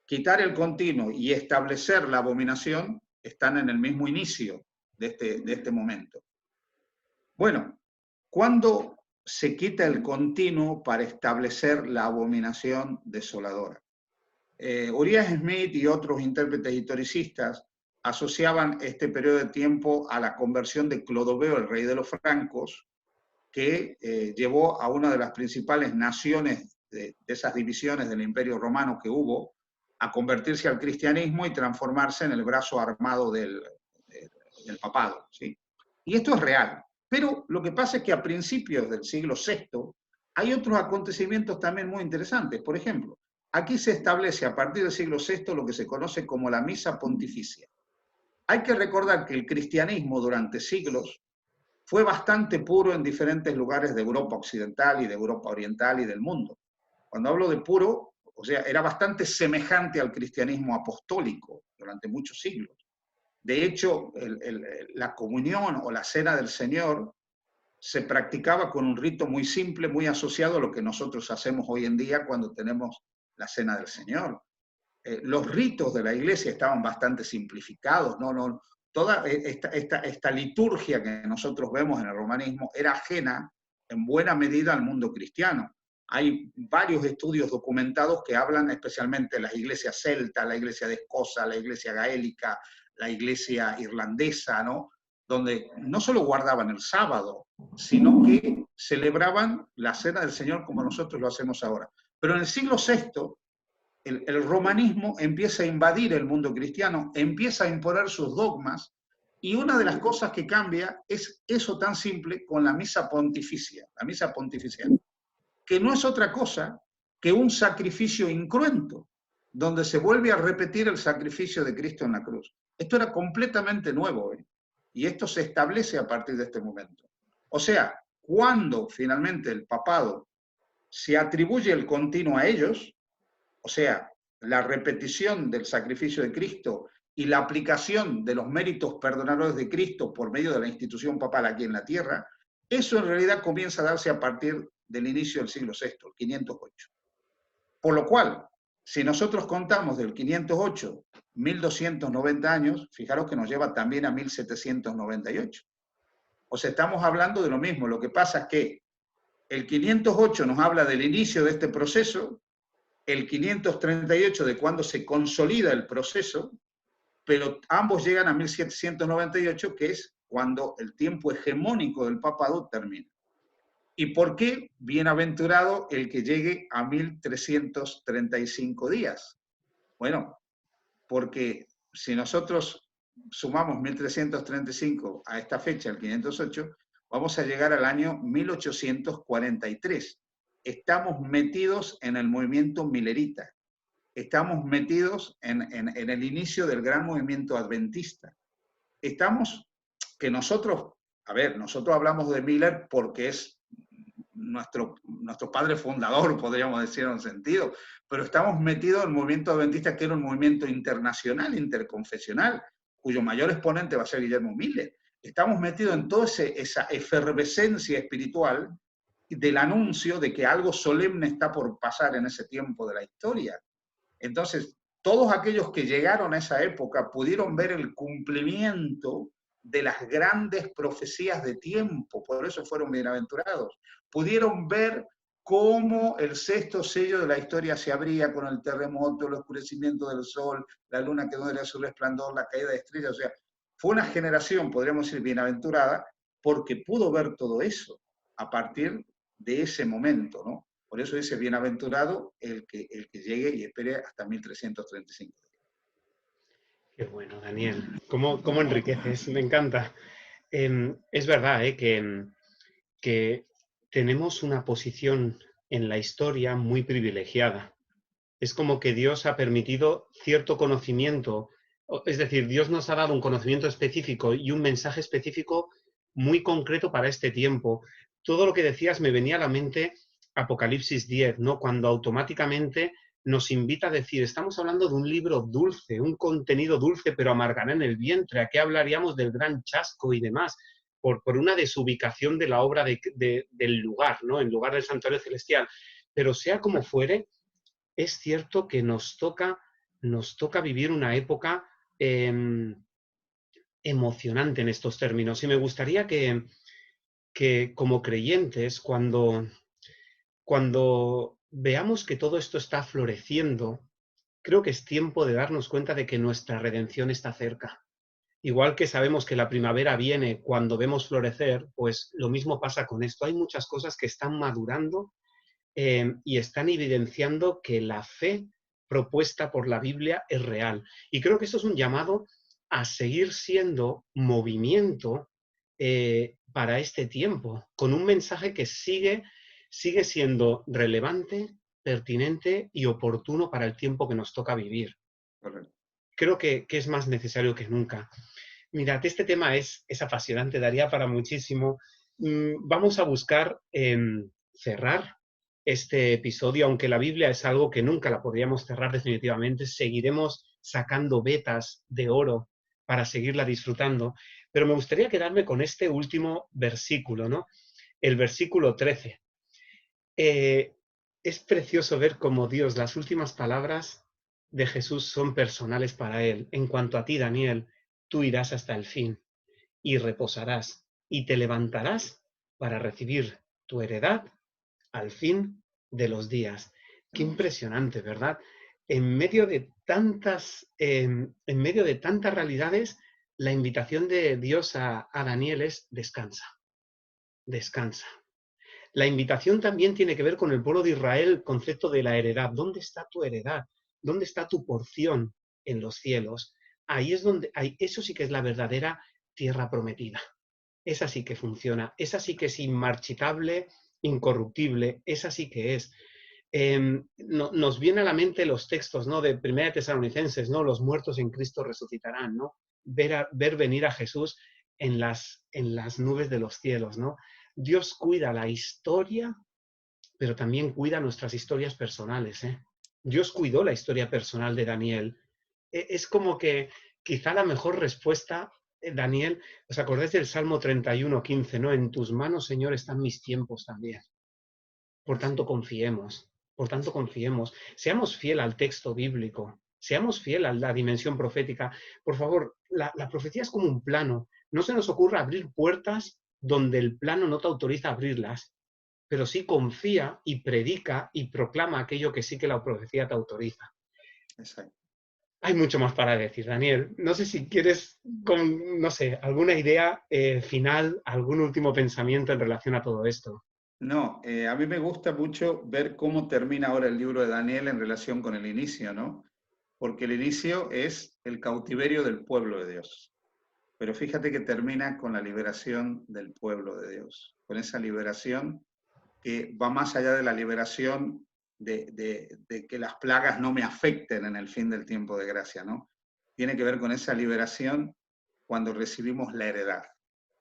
quitar el continuo y establecer la abominación están en el mismo inicio de este momento. Bueno, ¿cuándo se quita el continuo para establecer la abominación desoladora? Uriah Smith y otros intérpretes historicistas asociaban este periodo de tiempo a la conversión de Clodoveo, el rey de los francos, que llevó a una de las principales naciones de esas divisiones del Imperio Romano que hubo a convertirse al cristianismo y transformarse en el brazo armado del papado, ¿sí? Y esto es real. Pero lo que pasa es que a principios del siglo VI hay otros acontecimientos también muy interesantes. Por ejemplo, aquí se establece a partir del siglo VI lo que se conoce como la misa pontificia. Hay que recordar que el cristianismo durante siglos fue bastante puro en diferentes lugares de Europa occidental y de Europa oriental y del mundo. Cuando hablo de puro, o sea, era bastante semejante al cristianismo apostólico durante muchos siglos. De hecho, la comunión o la cena del Señor se practicaba con un rito muy simple, muy asociado a lo que nosotros hacemos hoy en día cuando tenemos la cena del Señor. Los ritos de la iglesia estaban bastante simplificados, toda esta liturgia que nosotros vemos en el romanismo era ajena en buena medida al mundo cristiano. Hay varios estudios documentados que hablan especialmente de las iglesias celtas, la iglesia de Escocia, la iglesia gaélica, la iglesia irlandesa, ¿no? Donde no solo guardaban el sábado, sino que celebraban la cena del Señor como nosotros lo hacemos ahora. Pero en el siglo VI, el romanismo empieza a invadir el mundo cristiano, empieza a imponer sus dogmas, y una de las cosas que cambia es eso tan simple con la misa pontificia, que no es otra cosa que un sacrificio incruento, donde se vuelve a repetir el sacrificio de Cristo en la cruz. Esto era completamente nuevo, y esto se establece a partir de este momento. O sea, cuando finalmente el papado se atribuye el continuo a ellos, o sea, la repetición del sacrificio de Cristo y la aplicación de los méritos perdonadores de Cristo por medio de la institución papal aquí en la tierra, eso en realidad comienza a darse a partir del inicio del siglo VI, el 508. Por lo cual, si nosotros contamos del 508, 1290 años, fijaros que nos lleva también a 1798. O sea, estamos hablando de lo mismo. Lo que pasa es que el 508 nos habla del inicio de este proceso, el 538 de cuando se consolida el proceso, pero ambos llegan a 1798, que es cuando el tiempo hegemónico del papado termina. ¿Y por qué bienaventurado el que llegue a 1335 días? Bueno, porque si nosotros sumamos 1335 a esta fecha, el 508, vamos a llegar al año 1843. Estamos metidos en el movimiento milerita. Estamos metidos en el inicio del gran movimiento adventista. Estamos, que nosotros, nosotros hablamos de Miller porque es nuestro padre fundador, podríamos decir en un sentido, pero estamos metidos en el movimiento adventista, que era un movimiento internacional, interconfesional, cuyo mayor exponente va a ser Guillermo Miller. Estamos metidos en toda esa efervescencia espiritual del anuncio de que algo solemne está por pasar en ese tiempo de la historia. Entonces, todos aquellos que llegaron a esa época pudieron ver el cumplimiento de las grandes profecías de tiempo, por eso fueron bienaventurados. Pudieron ver cómo el sexto sello de la historia se abría con el terremoto, el oscurecimiento del sol, la luna que no era su resplandor, la caída de estrellas. O sea, fue una generación, podríamos decir, bienaventurada, porque pudo ver todo eso a partir de ese momento, ¿no? Por eso dice, bienaventurado el que llegue y espere hasta 1335. Qué bueno, Daniel. ¿Cómo enriqueces? Me encanta. Es verdad, que tenemos una posición en la historia muy privilegiada. Es como que Dios ha permitido cierto conocimiento, es decir, Dios nos ha dado un conocimiento específico y un mensaje específico muy concreto para este tiempo. Todo lo que decías me venía a la mente Apocalipsis 10, ¿no? Cuando automáticamente nos invita a decir, estamos hablando de un libro dulce, un contenido dulce, pero amargará en el vientre. ¿A qué hablaríamos del gran chasco y demás? Por una desubicación de la obra del lugar, ¿no? En lugar del santuario celestial. Pero sea como fuere, es cierto que nos toca vivir una época eh, emocionante en estos términos. Y me gustaría que como creyentes, cuando veamos que todo esto está floreciendo, creo que es tiempo de darnos cuenta de que nuestra redención está cerca. Igual que sabemos que la primavera viene cuando vemos florecer, pues lo mismo pasa con esto. Hay muchas cosas que están madurando y están evidenciando que la fe propuesta por la Biblia es real. Y creo que eso es un llamado a seguir siendo movimiento para este tiempo, con un mensaje que sigue siendo relevante, pertinente y oportuno para el tiempo que nos toca vivir. Correcto. Creo que es más necesario que nunca. Mirad, este tema es apasionante, daría para muchísimo. Vamos a buscar cerrar este episodio, aunque la Biblia es algo que nunca la podríamos cerrar definitivamente, seguiremos sacando vetas de oro para seguirla disfrutando, pero me gustaría quedarme con este último versículo, ¿no? El versículo 13. Eh, es precioso ver cómo Dios, las últimas palabras de Jesús son personales para él. En cuanto a ti, Daniel, tú irás hasta el fin y reposarás y te levantarás para recibir tu heredad al fin de los días. Qué Hermoso. impresionante, ¿verdad? En medio de tantas realidades, la invitación de Dios a Daniel es descansa, descansa. La invitación también tiene que ver con el pueblo de Israel, el concepto de la heredad. ¿Dónde está tu heredad? ¿Dónde está tu porción en los cielos? Ahí es donde, eso sí que es la verdadera tierra prometida. Esa sí que funciona, esa sí que es inmarchitable, incorruptible, esa sí que es. Nos viene a la mente los textos, ¿no? De Primera Tesalonicenses, ¿no? Los muertos en Cristo resucitarán, ¿no? Ver venir a Jesús en las nubes de los cielos, ¿no? Dios cuida la historia, pero también cuida nuestras historias personales, ¿eh? Dios cuidó la historia personal de Daniel. Es como que quizá la mejor respuesta, Daniel, ¿os acordáis del Salmo 31:15, ¿no? En tus manos, Señor, están mis tiempos también. Por tanto, Así, confiemos, por tanto, así. confiemos. Seamos fiel al texto bíblico, seamos fiel a la dimensión profética. Por favor, la profecía es como un plano. No se nos ocurra abrir puertas donde el plano no te autoriza a abrirlas, pero sí confía y predica y proclama aquello que sí que la profecía te autoriza. Exacto. Hay mucho más para decir, Daniel. No sé si quieres, no sé, alguna idea final, algún último pensamiento en relación a todo esto. No, a mí me gusta mucho ver cómo termina ahora el libro de Daniel en relación con el inicio, ¿no? Porque el inicio es el cautiverio del pueblo de Dios. Pero fíjate que termina con la liberación del pueblo de Dios, con esa liberación que va más allá de la liberación de que las plagas no me afecten en el fin del tiempo de gracia, ¿no? Tiene que ver con esa liberación cuando recibimos la heredad.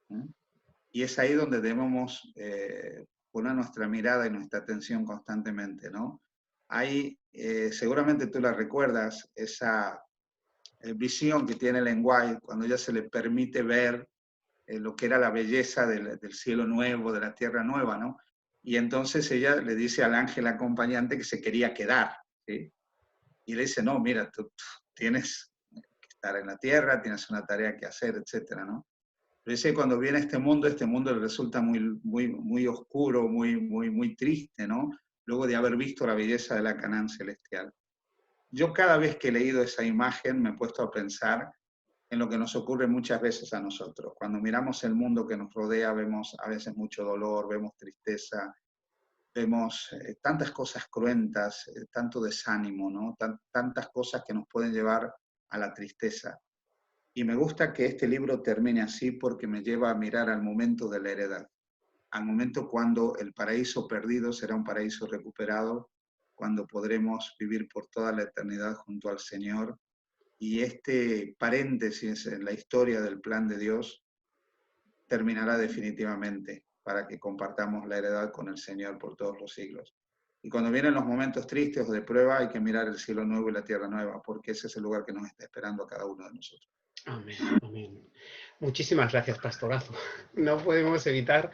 ¿No? Y es ahí donde debemos poner nuestra mirada y nuestra atención constantemente, ¿no? Hay, seguramente tú la recuerdas, esa visión que tiene Ellen White cuando ya se le permite ver lo que era la belleza del cielo nuevo, de la tierra nueva, ¿no? Y entonces ella le dice al ángel acompañante que se quería quedar, ¿sí? Y le dice, no, mira, tú tienes que estar en la tierra, tienes una tarea que hacer, etcétera, ¿no? Pero dice que cuando viene este mundo le resulta muy oscuro, muy triste, ¿no? Luego de haber visto la belleza de la Canaán celestial. Yo cada vez que he leído esa imagen me he puesto a pensar en lo que nos ocurre muchas veces a nosotros. Cuando miramos el mundo que nos rodea, vemos a veces mucho dolor, vemos tristeza, vemos tantas cosas cruentas, tanto desánimo, ¿no? Tantas cosas que nos pueden llevar a la tristeza. Y me gusta que este libro termine así porque me lleva a mirar al momento de la heredad, al momento cuando el paraíso perdido será un paraíso recuperado, cuando podremos vivir por toda la eternidad junto al Señor. Y este paréntesis en la historia del plan de Dios terminará definitivamente para que compartamos la heredad con el Señor por todos los siglos. Y cuando vienen los momentos tristes o de prueba, hay que mirar el cielo nuevo y la tierra nueva, porque ese es el lugar que nos está esperando a cada uno de nosotros. Amén, amén. Muchísimas gracias, pastorazo. No podemos evitar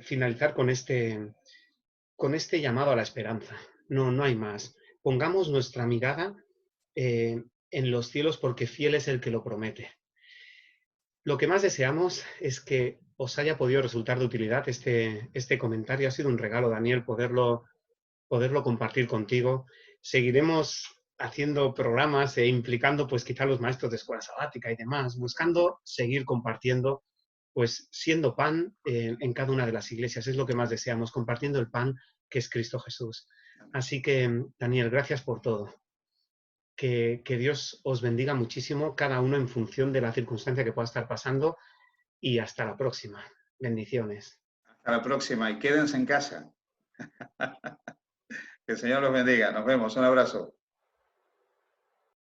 finalizar con este llamado a la esperanza. No, no hay más. Pongamos nuestra mirada en los cielos porque fiel es el que lo promete. Lo que más deseamos es que os haya podido resultar de utilidad este comentario. Ha sido un regalo, Daniel, poderlo compartir contigo. Seguiremos haciendo programas e implicando pues quizá los maestros de escuela sabática y demás, buscando seguir compartiendo, pues siendo pan en cada una de las iglesias. Es lo que más deseamos, compartiendo el pan que es Cristo Jesús. Así que, Daniel, gracias por todo. Que Dios os bendiga muchísimo, cada uno en función de la circunstancia que pueda estar pasando, y hasta la próxima. Bendiciones. Hasta la próxima y quédense en casa. Que el Señor los bendiga. Nos vemos. Un abrazo.